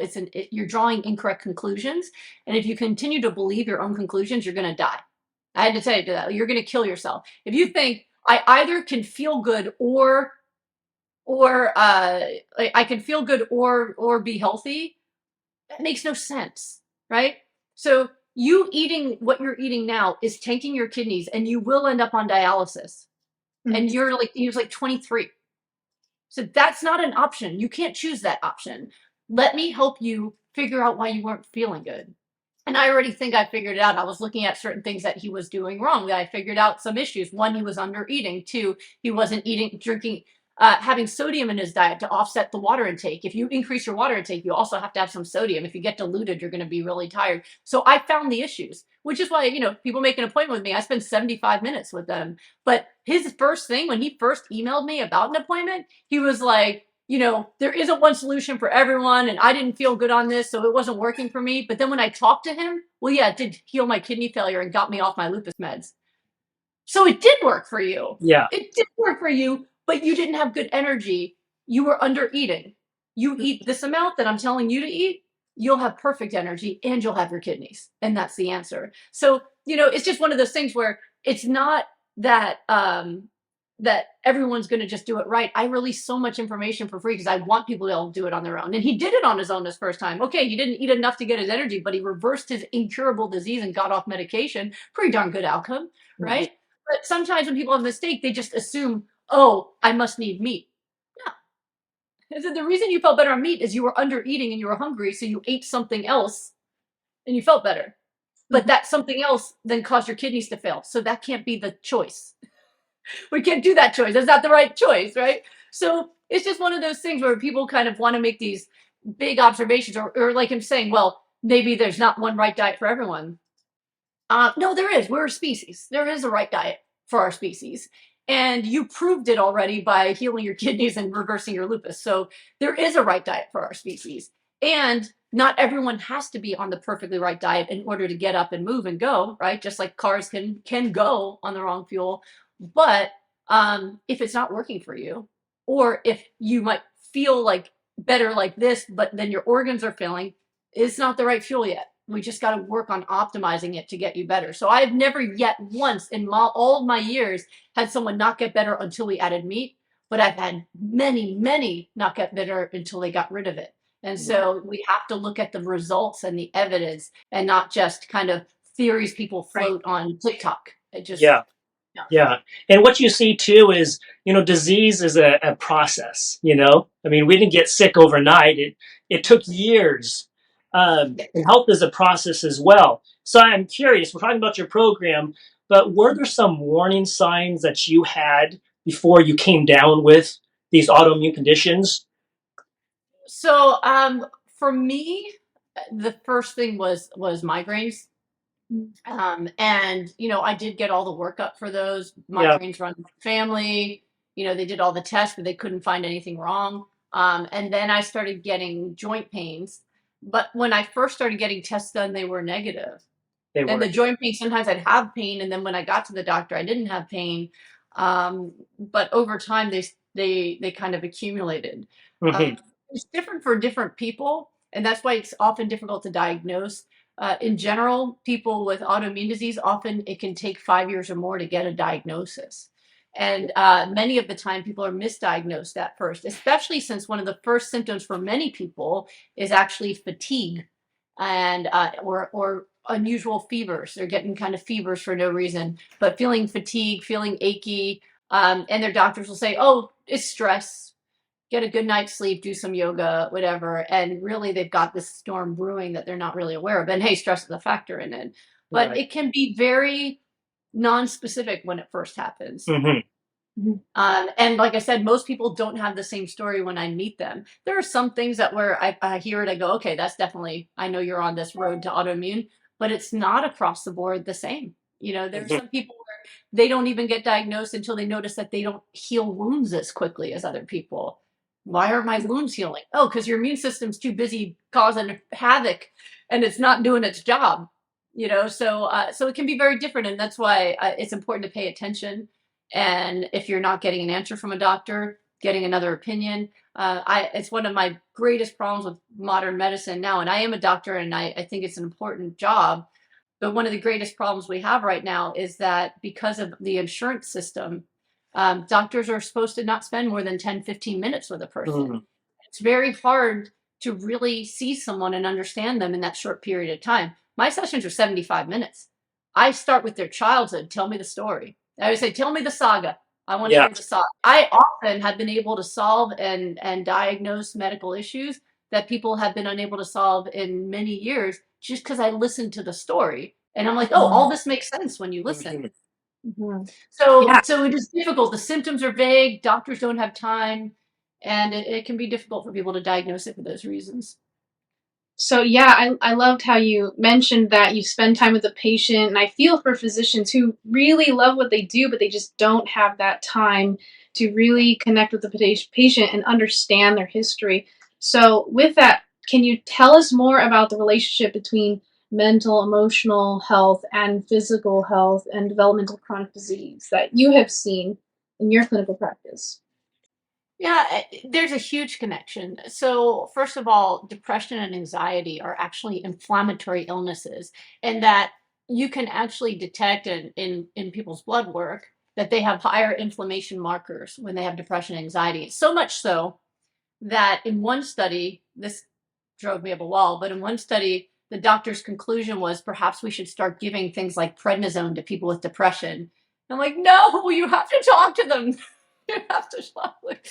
you're drawing incorrect conclusions. And if you continue to believe your own conclusions, you're going to die. I had to tell you that. You're going to kill yourself. If you think I either can feel good or I can feel good or be healthy, that makes no sense, right? So you eating what you're eating now is tanking your kidneys and you will end up on dialysis. And you're like 23. So that's not an option. You can't choose that option. Let me help you figure out why you weren't feeling good. And I already think I figured it out. I was looking at certain things that he was doing wrong. I figured out some issues. One, he was under eating. Two, he wasn't drinking, having sodium in his diet to offset the water intake. If you increase your water intake, you also have to have some sodium. If you get diluted, you're going to be really tired. So I found the issues, which is why, people make an appointment with me. I spend 75 minutes with them. But his first thing, when he first emailed me about an appointment, he was like, there isn't one solution for everyone, and I didn't feel good on this, so it wasn't working for me. But then when I talked to him, well, yeah, it did heal my kidney failure and got me off my lupus meds. So it did work for you. Yeah. It did work for you, but you didn't have good energy. You were under eating. You eat this amount that I'm telling you to eat, you'll have perfect energy and you'll have your kidneys. And that's the answer. So, it's just one of those things where it's not that that everyone's going to just do it right. I release so much information for free because I want people to be able to do it on their own. And he did it on his own this first time. Okay, he didn't eat enough to get his energy, but he reversed his incurable disease and got off medication. Pretty darn good outcome, right? But sometimes when people have a mistake, they just assume, oh, I must need meat. No. So the reason you felt better on meat is you were under eating and you were hungry, so you ate something else and you felt better. But that something else then caused your kidneys to fail. So that can't be the choice. We can't do that choice. That's not the right choice, right? So it's just one of those things where people kind of want to make these big observations or like him saying, well, maybe there's not one right diet for everyone. No, there is. We're a species. There is a right diet for our species. And you proved it already by healing your kidneys and reversing your lupus. So there is a right diet for our species. And not everyone has to be on the perfectly right diet in order to get up and move and go, right? Just like cars can go on the wrong fuel. But if it's not working for you, or if you might feel like better like this, but then your organs are failing, it's not the right fuel yet. We just got to work on optimizing it to get you better. So I've never yet once in all of my years had someone not get better until we added meat, but I've had many, many not get better until they got rid of it. And so we have to look at the results and the evidence and not just kind of theories people float on TikTok. It just, Yeah. Yeah. And what you see too is, disease is a process, I mean, we didn't get sick overnight. It took years. And health is a process as well. So I'm curious, we're talking about your program, but were there some warning signs that you had before you came down with these autoimmune conditions? So for me, the first thing was migraines. And I did get all the workup for those. Yeah, Migraines run in my family. They did all the tests, but they couldn't find anything wrong. And then I started getting joint pains. But when I first started getting tests done, they were negative. they And were. the joint pain, sometimes I'd have pain, and then when I got to the doctor, I didn't have pain. But over time, they kind of accumulated. Hmm. It's different for different people, and that's why it's often difficult to diagnose. In general, people with autoimmune disease, often it can take 5 years or more to get a diagnosis. And many of the time, people are misdiagnosed at first, especially since one of the first symptoms for many people is actually fatigue and or unusual fevers. They're getting kind of fevers for no reason, but feeling fatigue, feeling achy, and their doctors will say, "Oh, it's stress. Get a good night's sleep, do some yoga, whatever." And really, they've got this storm brewing that they're not really aware of. And hey, stress is a factor in it, but Right. it can be very non-specific when it first happens. Hmm. And like I said, most people don't have the same story when I meet them. There are some things that where I hear it, I go, okay, that's definitely, I know you're on this road to autoimmune, but it's not across the board the same. There's some people where they don't even get diagnosed until they notice that they don't heal wounds as quickly as other people. Why aren't my wounds healing? Oh, because your immune system's too busy causing havoc and it's not doing its job. So it can be very different, and that's why it's important to pay attention. And if you're not getting an answer from a doctor, getting another opinion. It's one of my greatest problems with modern medicine now. And I am a doctor, and I think it's an important job. But one of the greatest problems we have right now is that because of the insurance system, doctors are supposed to not spend more than 10, 15 minutes with a person. Hmm. It's very hard to really see someone and understand them in that short period of time. My sessions are 75 minutes. I start with their childhood. Tell me the story. I would say, tell me the saga. I want to Yeah. hear the saga. I often have been able to solve and diagnose medical issues that people have been unable to solve in many years just because I listened to the story. And I'm like, oh, all this makes sense when you listen. Mhm. So Yeah. so it is difficult. The symptoms are vague, doctors don't have time, and it can be difficult for people to diagnose it for those reasons. So yeah, I loved how you mentioned that you spend time with the patient, and I feel for physicians who really love what they do, but they just don't have that time to really connect with the patient and understand their history. So with that, can you tell us more about the relationship between mental, emotional health and physical health and developmental chronic disease that you have seen in your clinical practice? Yeah, there's a huge connection. So, first of all, depression and anxiety are actually inflammatory illnesses, and that you can actually detect in people's blood work that they have higher inflammation markers when they have depression and anxiety. So much so that in one study, this drove me up a wall, but in one study, the doctor's conclusion was perhaps we should start giving things like prednisone to people with depression. I'm like, no, you have to talk to them. You have to talk. Like,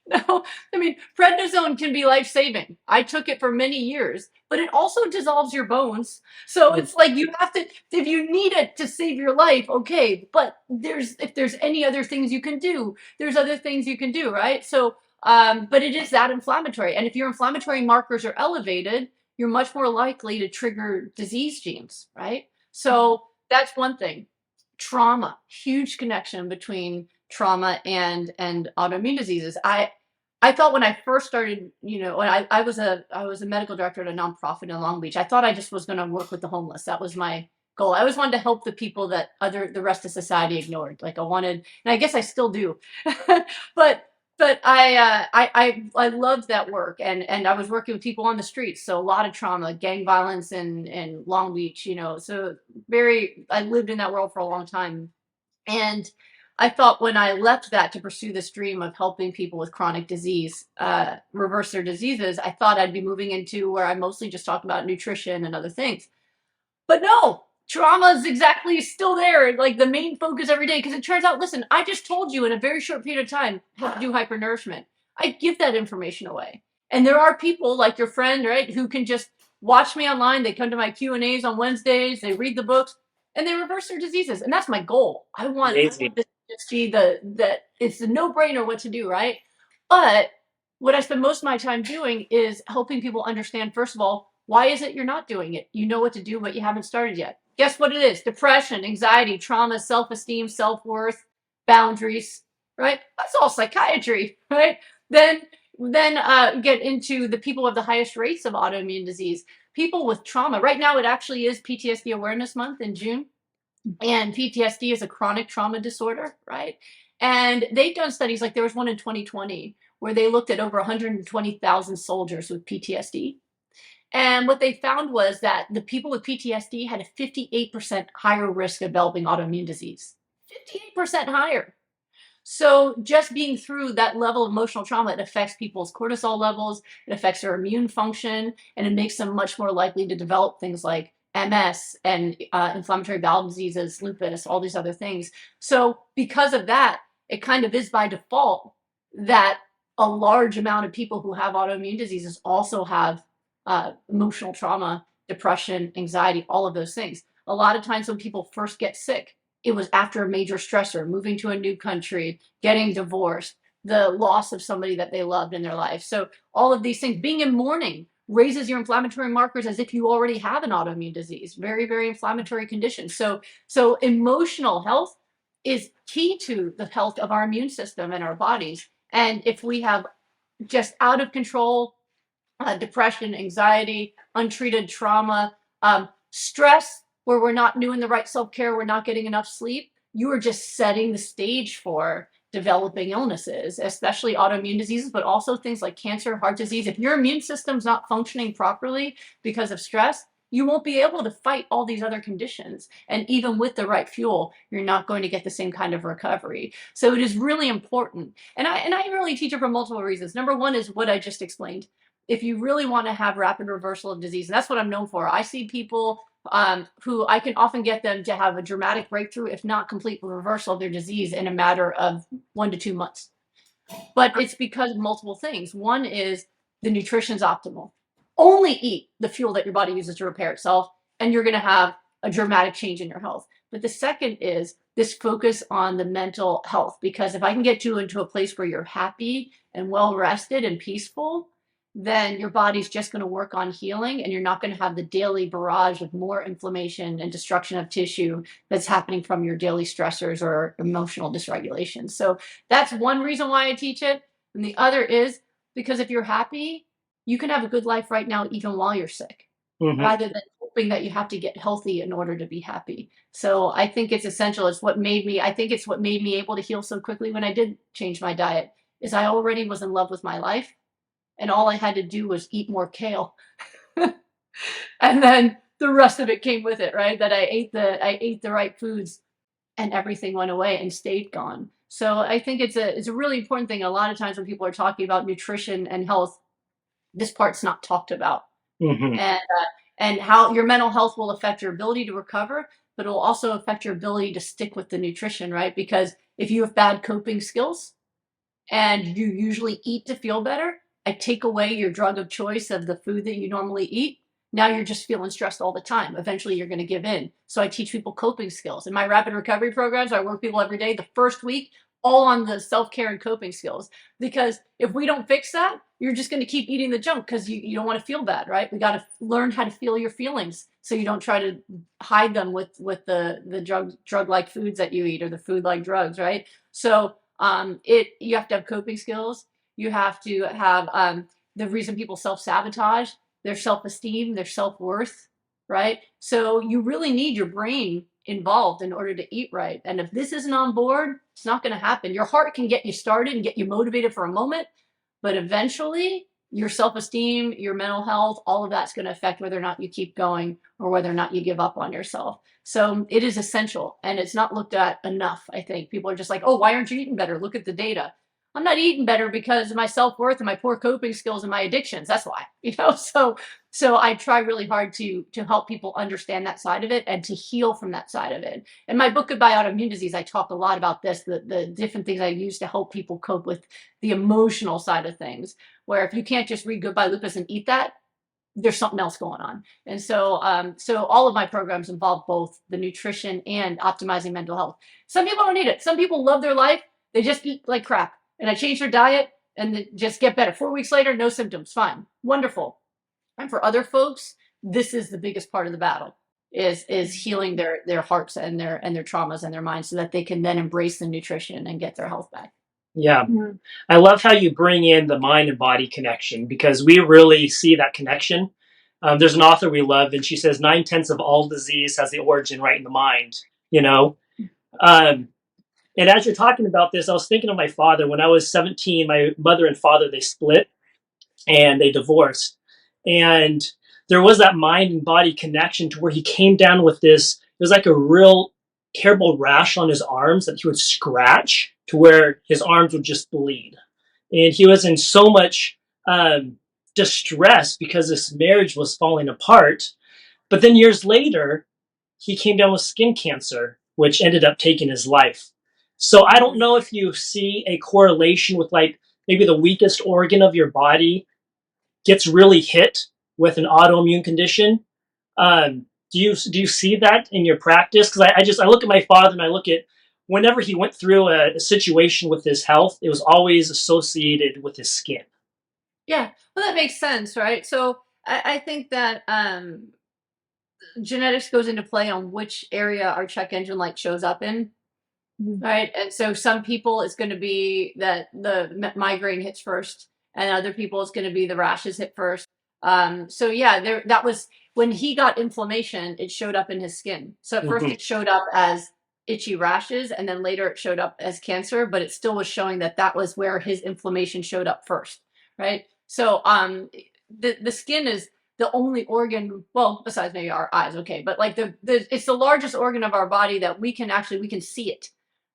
no, I mean, prednisone can be life saving. I took it for many years, but it also dissolves your bones. So it's like you have to, if you need it to save your life, okay. But if there's any other things you can do, there's other things you can do, right? So but it is that inflammatory. And if your inflammatory markers are elevated, you're much more likely to trigger disease genes, right? So that's one thing. Trauma, huge connection between trauma and autoimmune diseases. I thought when I first started, when I was a medical director at a nonprofit in Long Beach, I thought I just was going to work with the homeless. That was my goal. I always wanted to help the people that the rest of society ignored. Like I wanted, and I guess I still do, but I loved that work, and I was working with people on the streets, so a lot of trauma, gang violence in Long Beach, so I lived in that world for a long time, and I thought when I left that to pursue this dream of helping people with chronic disease reverse their diseases, I thought I'd be moving into where I mostly just talk about nutrition and other things. But no, trauma is exactly still there, like the main focus every day. Because it turns out, listen, I just told you in a very short period of time how to do hypernourishment. I give that information away. And there are people like your friend, right, who can just watch me online. They come to my Q&As on Wednesdays. They read the books and they reverse their diseases. And that's my goal. I want this to just be that it's a no-brainer what to do, right? But what I spend most of my time doing is helping people understand, first of all, why is it you're not doing it? You know what to do, but you haven't started yet. Guess what it is? Depression, anxiety, trauma, self-esteem, self-worth, boundaries, right? That's all psychiatry, right? Then get into the people with the highest rates of autoimmune disease. People with trauma. Right now, it actually is PTSD Awareness Month in June. And PTSD is a chronic trauma disorder, right? And they've done studies, like there was one in 2020, where they looked at over 120,000 soldiers with PTSD. And what they found was that the people with PTSD had a 58% higher risk of developing autoimmune disease. 58% higher. So just being through that level of emotional trauma, it affects people's cortisol levels, it affects their immune function, and it makes them much more likely to develop things like MS and inflammatory bowel diseases, lupus, all these other things. So because of that, it kind of is by default that a large amount of people who have autoimmune diseases also have emotional trauma, depression, anxiety, all of those things. A lot of times when people first get sick, it was after a major stressor, moving to a new country, getting divorced, the loss of somebody that they loved in their life. So all of these things, being in mourning raises your inflammatory markers as if you already have an autoimmune disease, very, very inflammatory condition. So emotional health is key to the health of our immune system and our bodies. And if we have just out of control depression, anxiety, untreated trauma, stress, where we're not doing the right self-care, we're not getting enough sleep, you are just setting the stage for developing illnesses, especially autoimmune diseases, but also things like cancer, heart disease. If your immune system's not functioning properly because of stress, you won't be able to fight all these other conditions. And even with the right fuel, you're not going to get the same kind of recovery. So it is really important. And I really teach it for multiple reasons. Number one is what I just explained. If you really want to have rapid reversal of disease, and that's what I'm known for. I see people who I can often get them to have a dramatic breakthrough, if not complete reversal of their disease in a matter of 1 to 2 months. But it's because of multiple things. One is the nutrition's optimal. Only eat the fuel that your body uses to repair itself, and you're going to have a dramatic change in your health. But the second is this focus on the mental health, because if I can get you into a place where you're happy and well rested and peaceful, then your body's just going to work on healing, and you're not going to have the daily barrage of more inflammation and destruction of tissue that's happening from your daily stressors or emotional dysregulation. So that's one reason why I teach it. And the other is because if you're happy, you can have a good life right now, even while you're sick, rather than hoping that you have to get healthy in order to be happy. So I think it's essential. I think it's what made me able to heal so quickly when I did change my diet, is I already was in love with my life. And all I had to do was eat more kale. And then the rest of it came with it, right? That I ate the right foods and everything went away and stayed gone. So I think it's a really important thing. A lot of times when people are talking about nutrition and health, this part's not talked about. And how your mental health will affect your ability to recover, but it will also affect your ability to stick with the nutrition, right? Because if you have bad coping skills and you usually eat to feel better, I take away your drug of choice of the food that you normally eat. Now you're just feeling stressed all the time. Eventually you're going to give in. So I teach people coping skills. In my rapid recovery programs, I work people every day. The first week, all on the self-care and coping skills. Because if we don't fix that, you're just going to keep eating the junk because you don't want to feel bad, right? We got to learn how to feel your feelings so you don't try to hide them with the drug-like foods that you eat or the food-like drugs, right? So you have to have coping skills. You have to have the reason people self-sabotage, their self-esteem, their self-worth, right? So you really need your brain involved in order to eat right. And if this isn't on board, it's not going to happen. Your heart can get you started and get you motivated for a moment, but eventually your self-esteem, your mental health, all of that's going to affect whether or not you keep going or whether or not you give up on yourself. So it is essential, and it's not looked at enough. I think people are just like, oh, why aren't you eating better? Look at the data. I'm not eating better because of my self-worth and my poor coping skills and my addictions. That's why, so I try really hard to help people understand that side of it and to heal from that side of it. In my book, Goodbye Autoimmune Disease, I talk a lot about this, the different things I use to help people cope with the emotional side of things, where if you can't just read Goodbye Lupus and eat that, there's something else going on. And so all of my programs involve both the nutrition and optimizing mental health. Some people don't need it. Some people love their life. They just eat like crap. And I change their diet and they just get better. 4 weeks later, no symptoms. Fine. Wonderful. And for other folks, this is the biggest part of the battle, is healing their hearts and their traumas and their minds so that they can then embrace the nutrition and get their health back. Yeah. I love how you bring in the mind and body connection, because we really see that connection. There's an author we love, and she says 9/10 of all disease has the origin right in the mind, you know? And as you're talking about this, I was thinking of my father. When I was 17, my mother and father, they split and they divorced. And there was that mind and body connection to where he came down with this, it was like a real terrible rash on his arms that he would scratch to where his arms would just bleed. And he was in so much distress because this marriage was falling apart. But then years later, he came down with skin cancer, which ended up taking his life. So I don't know if you see a correlation with, like, maybe the weakest organ of your body gets really hit with an autoimmune condition. Do you see that in your practice? Because I look at my father and I look at whenever he went through a situation with his health, it was always associated with his skin. Yeah, well, that makes sense, right? So I think that genetics goes into play on which area our check engine light shows up in, right? And so some people it's going to be that the migraine hits first, and other people it's going to be the rashes hit first. So yeah, that was when he got inflammation, it showed up in his skin. So at first it showed up as itchy rashes, and then later it showed up as cancer, but it still was showing that was where his inflammation showed up first, right? So the skin is the only organ, well, besides maybe our eyes, okay, but like it's the largest organ of our body that we can see it,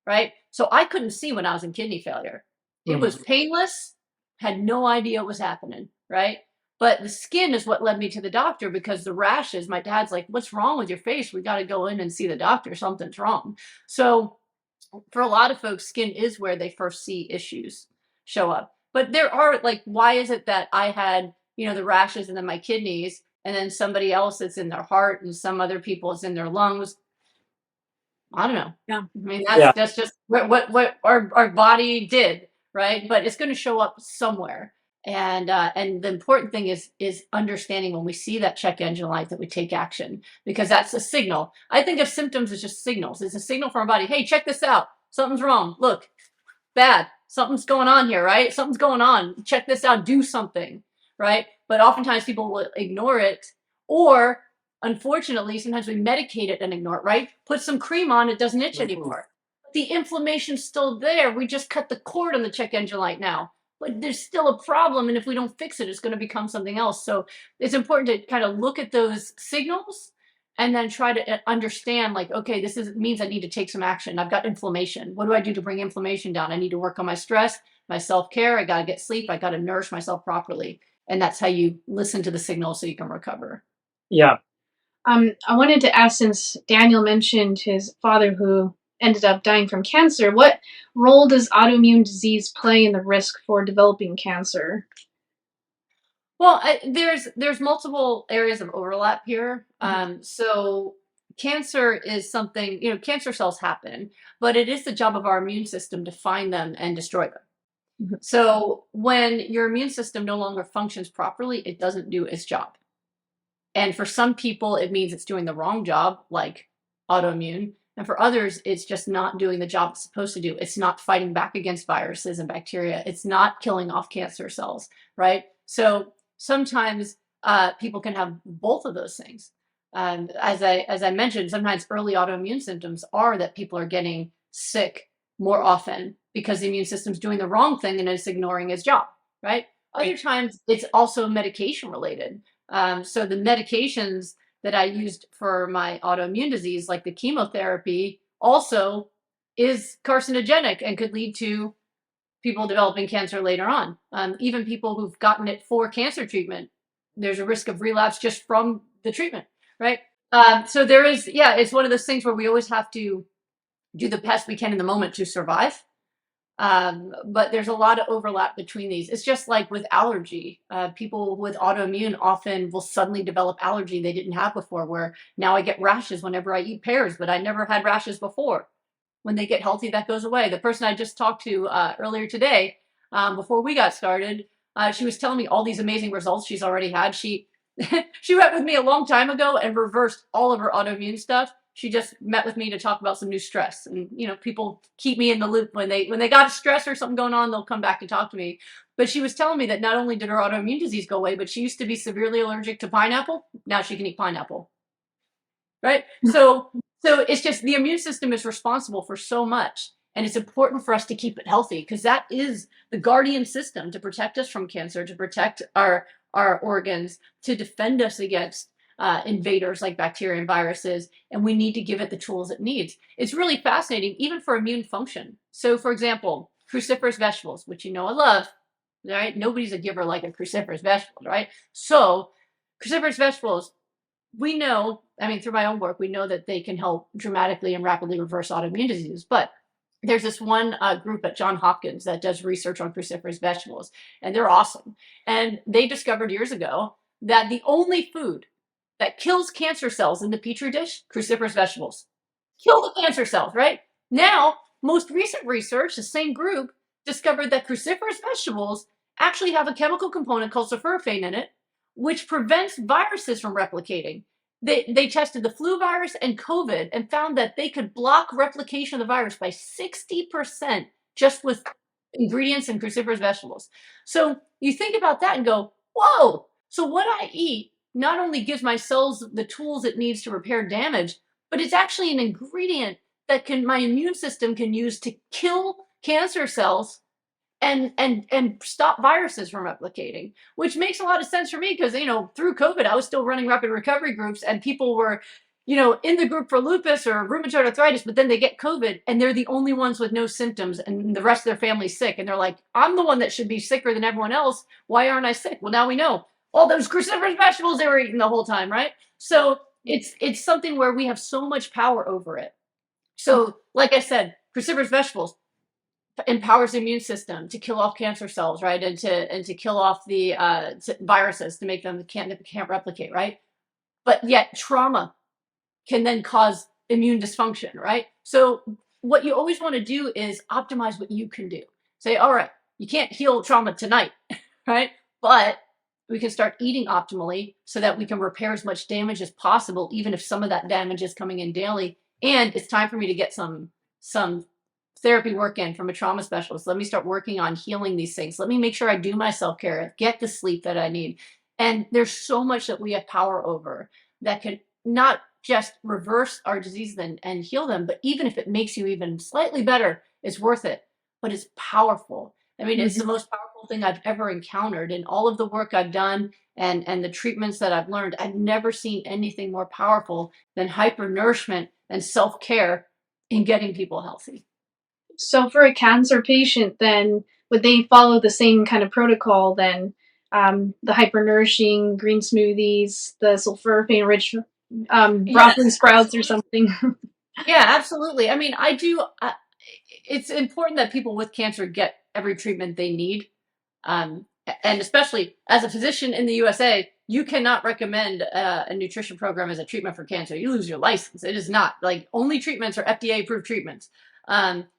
right? So I couldn't see when I was in kidney failure. It was painless, had no idea what was happening, right? But the skin is what led me to the doctor, because the rashes, my dad's like, what's wrong with your face? We got to go in and see the doctor. Something's wrong. So for a lot of folks, skin is where they first see issues show up. But there are, like, why is it that I had, the rashes and then my kidneys, and then somebody else it's in their heart, and some other people it's in their lungs? I don't know. Yeah. I mean, that's just what our body did, right? But it's going to show up somewhere. And the important thing is understanding when we see that check engine light that we take action, because that's a signal. I think of symptoms as just signals. It's a signal from our body. Hey, check this out. Something's wrong. Look, bad. Something's going on here, right? Something's going on. Check this out. Do something, right? But oftentimes people will ignore it, or unfortunately, sometimes we medicate it and ignore it, right? Put some cream on, it doesn't itch anymore. The inflammation's still there. We just cut the cord on the check engine light now. But there's still a problem, and if we don't fix it, it's going to become something else. So it's important to kind of look at those signals and then try to understand, like, okay, this means I need to take some action. I've got inflammation. What do I do to bring inflammation down? I need to work on my stress, my self-care. I got to get sleep. I got to nourish myself properly. And that's how you listen to the signals so you can recover. Yeah. I wanted to ask, since Daniel mentioned his father who ended up dying from cancer, what role does autoimmune disease play in the risk for developing cancer? Well, there's multiple areas of overlap here. So cancer is something, cancer cells happen, but it is the job of our immune system to find them and destroy them. So when your immune system no longer functions properly, it doesn't do its job. And for some people, it means it's doing the wrong job, like autoimmune. And for others, it's just not doing the job it's supposed to do. It's not fighting back against viruses and bacteria. It's not killing off cancer cells, right? So sometimes people can have both of those things. As I mentioned, sometimes early autoimmune symptoms are that people are getting sick more often because the immune system's doing the wrong thing and it's ignoring its job, right? Other times it's also medication related. So the medications that I used for my autoimmune disease, like the chemotherapy, also is carcinogenic and could lead to people developing cancer later on. Even people who've gotten it for cancer treatment, there's a risk of relapse just from the treatment, right? So there is, yeah, it's one of those things where we always have to do the best we can in the moment to survive. But there's a lot of overlap between these. It's just like with allergy. People with autoimmune often will suddenly develop allergy they didn't have before, where now I get rashes whenever I eat pears, but I never had rashes before. When they get healthy, that goes away. The person I just talked to earlier today, before we got started, she was telling me all these amazing results she's already had. She she met with me a long time ago and reversed all of her autoimmune stuff. She just met with me to talk about some new stress. And people keep me in the loop when they got stress or something going on, they'll come back to talk to me. But she was telling me that not only did her autoimmune disease go away, but she used to be severely allergic to pineapple. Now she can eat pineapple. Right? So it's just the immune system is responsible for so much. And it's important for us to keep it healthy because that is the guardian system to protect us from cancer, to protect our organs, to defend us against invaders like bacteria and viruses. And we need to give it the tools it needs. It's really fascinating, even for immune function. So, for example, cruciferous vegetables, which I love, right? Nobody's a giver like a cruciferous vegetable, right? So, cruciferous vegetables, we know, through my own work, we know that they can help dramatically and rapidly reverse autoimmune diseases. But there's this one group at Johns Hopkins that does research on cruciferous vegetables, and they're awesome. And they discovered years ago that the only food that kills cancer cells in the petri dish, cruciferous vegetables, kill the cancer cells, right? Now, most recent research, the same group discovered that cruciferous vegetables actually have a chemical component called sulforaphane in it, which prevents viruses from replicating. They tested the flu virus and COVID and found that they could block replication of the virus by 60% just with ingredients in cruciferous vegetables. So you think about that and go, whoa, so what I eat not only gives my cells the tools it needs to repair damage, but it's actually an ingredient that my immune system can use to kill cancer cells and stop viruses from replicating, which makes a lot of sense for me because, through COVID, I was still running rapid recovery groups and people were, in the group for lupus or rheumatoid arthritis, but then they get COVID and they're the only ones with no symptoms and the rest of their family's sick. And they're like, I'm the one that should be sicker than everyone else. Why aren't I sick? Well, now we know all those cruciferous vegetables they were eating the whole time, right? So it's something where we have so much power over it. So, like I said, cruciferous vegetables empowers the immune system to kill off cancer cells, right, and to kill off the viruses to make them can't replicate, right? But yet trauma can then cause immune dysfunction, right? So what you always want to do is optimize what you can do. Say, all right, you can't heal trauma tonight, right? But we can start eating optimally so that we can repair as much damage as possible, even if some of that damage is coming in daily. And it's time for me to get some therapy work in from a trauma specialist. Let me start working on healing these things. Let me make sure I do my self-care, get the sleep that I need. And there's so much that we have power over that can not just reverse our diseases and heal them, but even if it makes you even slightly better, it's worth it. But it's powerful. It's the most powerful thing I've ever encountered. In all of the work I've done and the treatments that I've learned, I've never seen anything more powerful than hyper-nourishment and self-care in getting people healthy. So for a cancer patient, then would they follow the same kind of protocol then? The hyper-nourishing green smoothies, the sulforaphane-rich broccoli sprouts or something? Yeah, absolutely. I do. It's important that people with cancer get every treatment they need. And especially as a physician in the USA, you cannot recommend a nutrition program as a treatment for cancer. You lose your license. It is not only treatments are FDA approved treatments.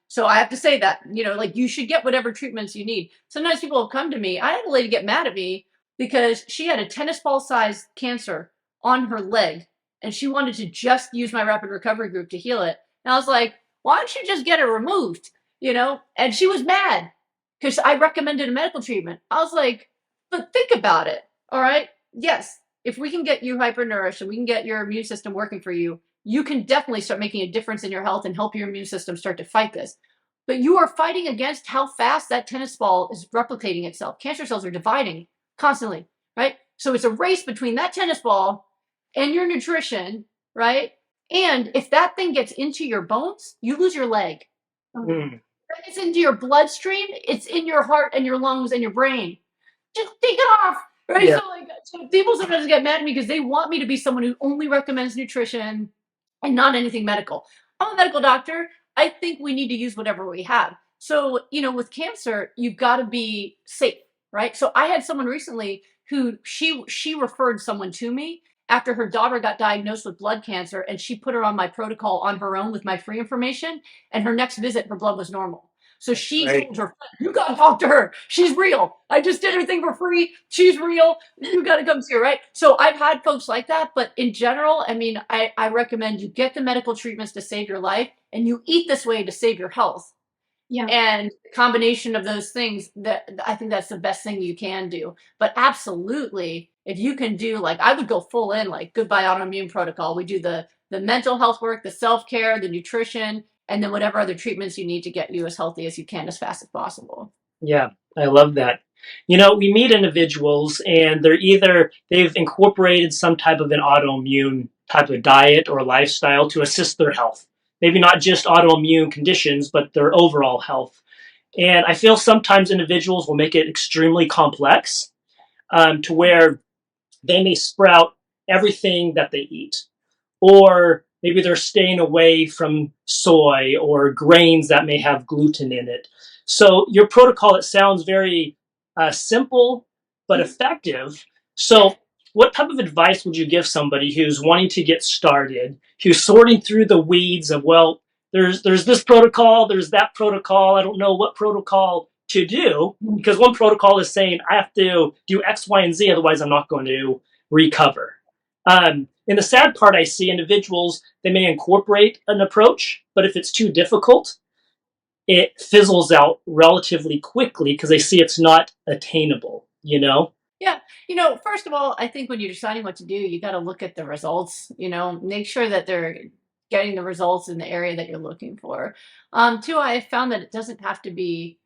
So I have to say that, you should get whatever treatments you need. Sometimes people will come to me. I had a lady get mad at me because she had a tennis ball sized cancer on her leg and she wanted to just use my rapid recovery group to heal it. And I was like, why don't you just get it removed? And she was mad because I recommended a medical treatment. I was like, but think about it. All right. Yes. If we can get you hyper-nourished and we can get your immune system working for you, you can definitely start making a difference in your health and help your immune system start to fight this. but you are fighting against how fast that tennis ball is replicating itself. Cancer cells are dividing constantly, right? So it's a race between that tennis ball and your nutrition, right? And if that thing gets into your bones, you lose your leg. Mm. It's into your bloodstream, it's in your heart and your lungs and your brain. Just take it off, right? Yeah. So people sometimes get mad at me because they want me to be someone who only recommends nutrition and not anything medical. I'm a medical doctor. I think we need to use whatever we have. So, with cancer, you've got to be safe, right? So I had someone recently who she referred someone to me after her daughter got diagnosed with blood cancer, and she put her on my protocol on her own with my free information, and her next visit, her blood was normal. So she told her friend, you got to talk to her. She's real. I just did her thing for free. She's real. You got to come see her, right? So I've had folks like that. But in general, I mean, I recommend you get the medical treatments to save your life, and you eat this way to save your health. Yeah. And the combination of those things, that I think that's the best thing you can do. But absolutely, if you can do, like, I would go full in, like Goodbye Autoimmune Protocol. We do the mental health work, the self-care, the nutrition, and then whatever other treatments you need to get you as healthy as you can as fast as possible. Yeah, I love that. We meet individuals and they've incorporated some type of an autoimmune type of diet or lifestyle to assist their health. Maybe not just autoimmune conditions, but their overall health. And I feel sometimes individuals will make it extremely complex to where they may sprout everything that they eat. Or maybe they're staying away from soy or grains that may have gluten in it. So your protocol, it sounds very simple but effective. So what type of advice would you give somebody who's wanting to get started, who's sorting through the weeds of, well, there's this protocol, there's that protocol, I don't know what protocol to do, because one protocol is saying I have to do X, Y, and Z, otherwise I'm not going to recover. And the sad part, I see individuals, they may incorporate an approach, but if it's too difficult, it fizzles out relatively quickly because they see it's not attainable, Yeah. First of all, I think when you're deciding what to do, you got to look at the results, make sure that they're getting the results in the area that you're looking for. Two, I found that it doesn't have to be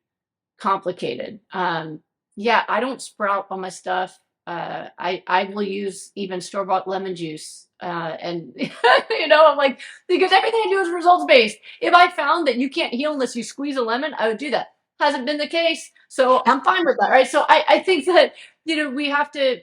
complicated. Yeah, I don't sprout all my stuff. I will use even store-bought lemon juice. And I'm like, because everything I do is results based. If I found that you can't heal unless you squeeze a lemon, I would do that. Hasn't been the case, so I'm fine with that, right? So I think that we have to.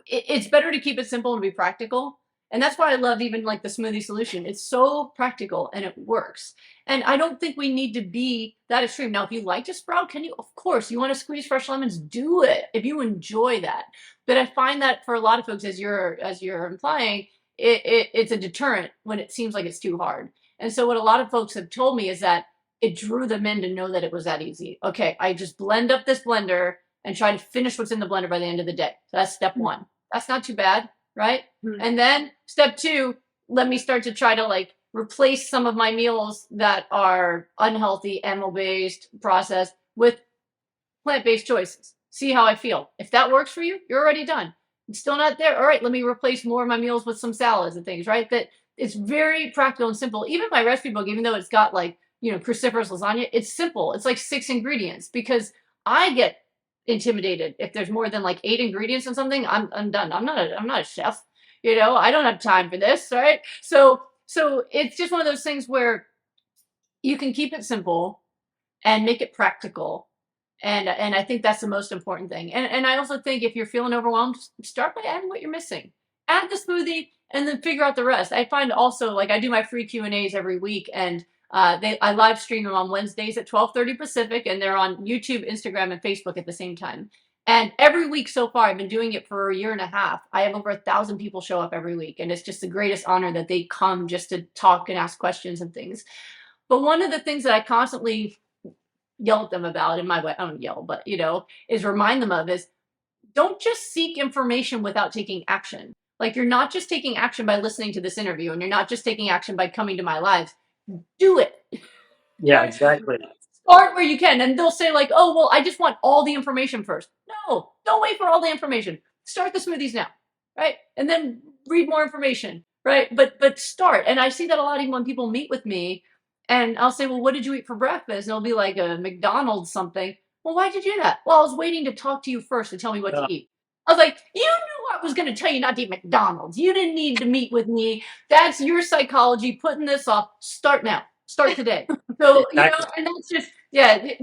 It's better to keep it simple and be practical. And that's why I love even like the smoothie solution. It's so practical and it works. And I don't think we need to be that extreme. Now, if you like to sprout, of course, you want to squeeze fresh lemons, do it if you enjoy that. But I find that for a lot of folks, as you're implying, it's a deterrent when it seems like it's too hard. And so what a lot of folks have told me is that it drew them in to know that it was that easy. Okay, I just blend up this blender and try to finish what's in the blender by the end of the day. So that's step one. That's not too bad, right? Mm-hmm. And then step two, let me start to try to replace some of my meals that are unhealthy, animal-based, processed with plant-based choices. See how I feel. If that works for you, you're already done. It's still not there. All right, let me replace more of my meals with some salads and things, right? That it's very practical and simple. Even my recipe book, even though it's got cruciferous lasagna, it's simple. It's like 6 ingredients because I get intimidated if there's more than 8 ingredients in something. I'm done. I'm not a chef. I don't have time for this, right? So it's just one of those things where you can keep it simple and make it practical. And I think that's the most important thing. And I also think if you're feeling overwhelmed, start by adding what you're missing. Add the smoothie and then figure out the rest. I find also I do my free Q&As every week, and I live stream them on Wednesdays at 12:30 Pacific, and they're on YouTube, Instagram, and Facebook at the same time. And every week so far, I've been doing it for a year and a half. I have over 1,000 people show up every week, and it's just the greatest honor that they come just to talk and ask questions and things. But one of the things that I constantly yell at them about in my way, I don't yell, but is remind them of is don't just seek information without taking action. You're not just taking action by listening to this interview, and you're not just taking action by coming to my lives. Do it. Yeah, exactly. Start where you can. And they'll say oh, well, I just want all the information first. No, don't wait for all the information. Start the smoothies now, right? And then read more information, right? But start. And I see that a lot even when people meet with me And I'll say, well, what did you eat for breakfast? And it'll be like a McDonald's something. Well, why'd you do that? Well, I was waiting to talk to you first to tell me what to eat. I was like, you knew I was going to tell you not to eat McDonald's. You didn't need to meet with me. That's your psychology putting this off. Start now. Start today. So, you know, and that's just, yeah,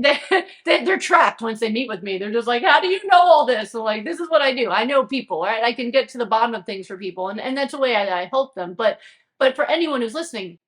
they're trapped once they meet with me. They're just like, how do you know all this? So like, this is what I do. I know people, right? I can get to the bottom of things for people. And that's the way I help them. But for anyone who's listening,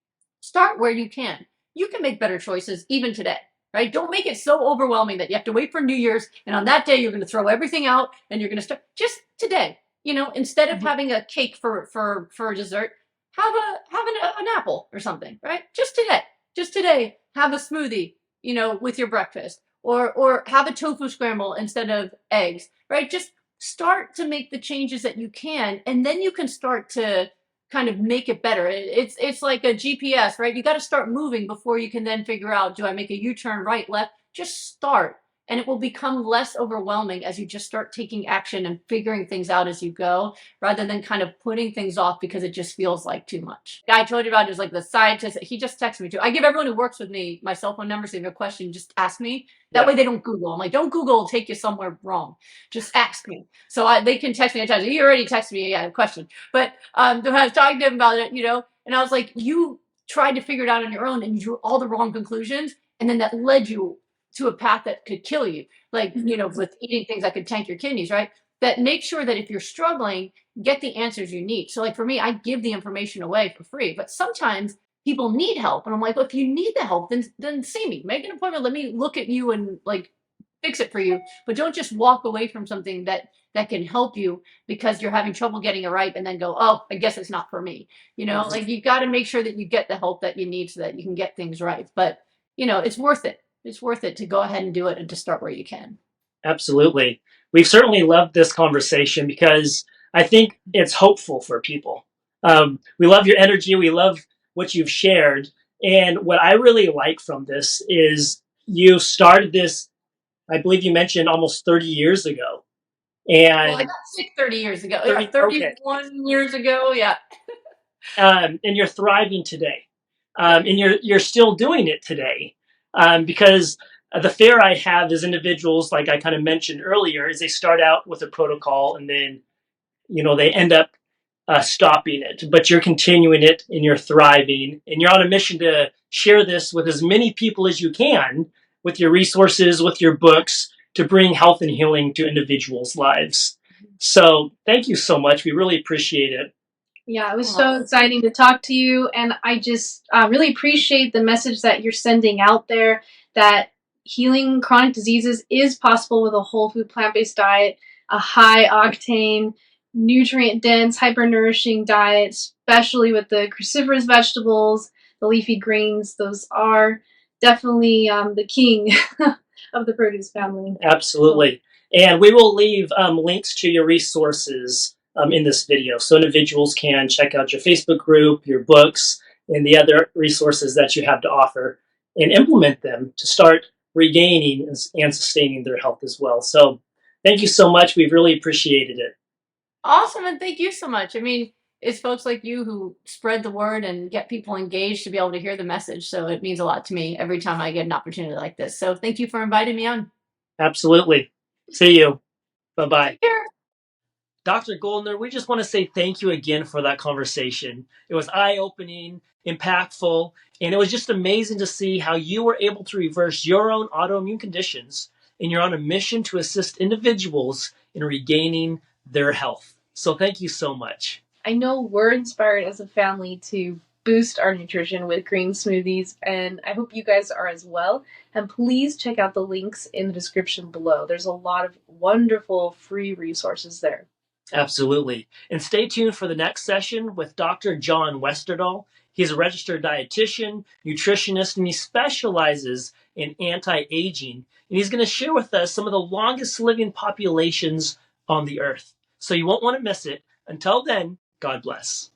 start where you can. You can make better choices even today, right? Don't make it so overwhelming that you have to wait for New Year's. And on that day, you're going to throw everything out and you're going to start just today. You know, instead of having a cake for dessert, have an apple or something, right? Just today, have a smoothie, you know, with your breakfast, or have a tofu scramble instead of eggs, right? Just start to make the changes that you can, and then you can start to kind of make it better. It's like a GPS, right? You got to start moving before you can then figure out, do I make a U-turn, right, left? Just start. And it will become less overwhelming as you just start taking action and figuring things out as you go, rather than kind of putting things off because it just feels like too much. Guy I told you about is like the scientist. He just texted me too. I give everyone who works with me my cell phone number, so if you have a question, just ask me. That way they don't Google. I'm like, don't Google, it'll take you somewhere wrong. Just ask me. So they can text me anytime. He already texted me, yeah, a question. But when I was talking to him about it, you know, and I was like, you tried to figure it out on your own and you drew all the wrong conclusions. And then that led you to a path that could kill you, like, you know, with eating things that could tank your kidneys, right? That make sure that if you're struggling, get the answers you need. So like for me, I give the information away for free, but sometimes people need help. And I'm like, well, if you need the help, then see me, make an appointment. Let me look at you and like fix it for you. But don't just walk away from something that can help you because you're having trouble getting it right and then go, oh, I guess it's not for me. You know, like you got to make sure that you get the help that you need so that you can get things right. But, you know, it's worth it. It's worth it to go ahead and do it and to start where you can. Absolutely. We've certainly loved this conversation because I think it's hopeful for people. We love your energy. We love what you've shared. And what I really like from this is you started this, I believe you mentioned almost 30 years ago. And well, I got sick 30 years ago. 30, yeah, 31 years ago. Yeah. And you're thriving today. And you're still doing it today. Because the fear I have as individuals, like I kind of mentioned earlier, is they start out with a protocol and then, you know, they end up stopping it. But you're continuing it and you're thriving. And you're on a mission to share this with as many people as you can with your resources, with your books, to bring health and healing to individuals' lives. So thank you so much. We really appreciate it. Yeah, it was so exciting to talk to you, and I just really appreciate the message that you're sending out there, that healing chronic diseases is possible with a whole food plant-based diet, a high-octane, nutrient-dense, hyper-nourishing diet, especially with the cruciferous vegetables, the leafy greens. Those are definitely the king of the produce family. Absolutely. And we will leave links to your resources in this video, so individuals can check out your Facebook group, your books, and the other resources that you have to offer and implement them to start regaining and sustaining their health as well. So thank you so much. We've really appreciated it. Awesome. And thank you so much. I mean, it's folks like you who spread the word and get people engaged to be able to hear the message. So it means a lot to me every time I get an opportunity like this. So thank you for inviting me on. Absolutely. See you. Bye-bye. Take care. Dr. Goldner, we just want to say thank you again for that conversation. It was eye-opening, impactful, and it was just amazing to see how you were able to reverse your own autoimmune conditions, and you're on a mission to assist individuals in regaining their health. So thank you so much. I know we're inspired as a family to boost our nutrition with green smoothies, and I hope you guys are as well. And please check out the links in the description below. There's a lot of wonderful free resources there. Absolutely. And stay tuned for the next session with Dr. John Westerdahl. He's a registered dietitian, nutritionist, and he specializes in anti-aging. And he's going to share with us some of the longest living populations on the earth. So you won't want to miss it. Until then, God bless.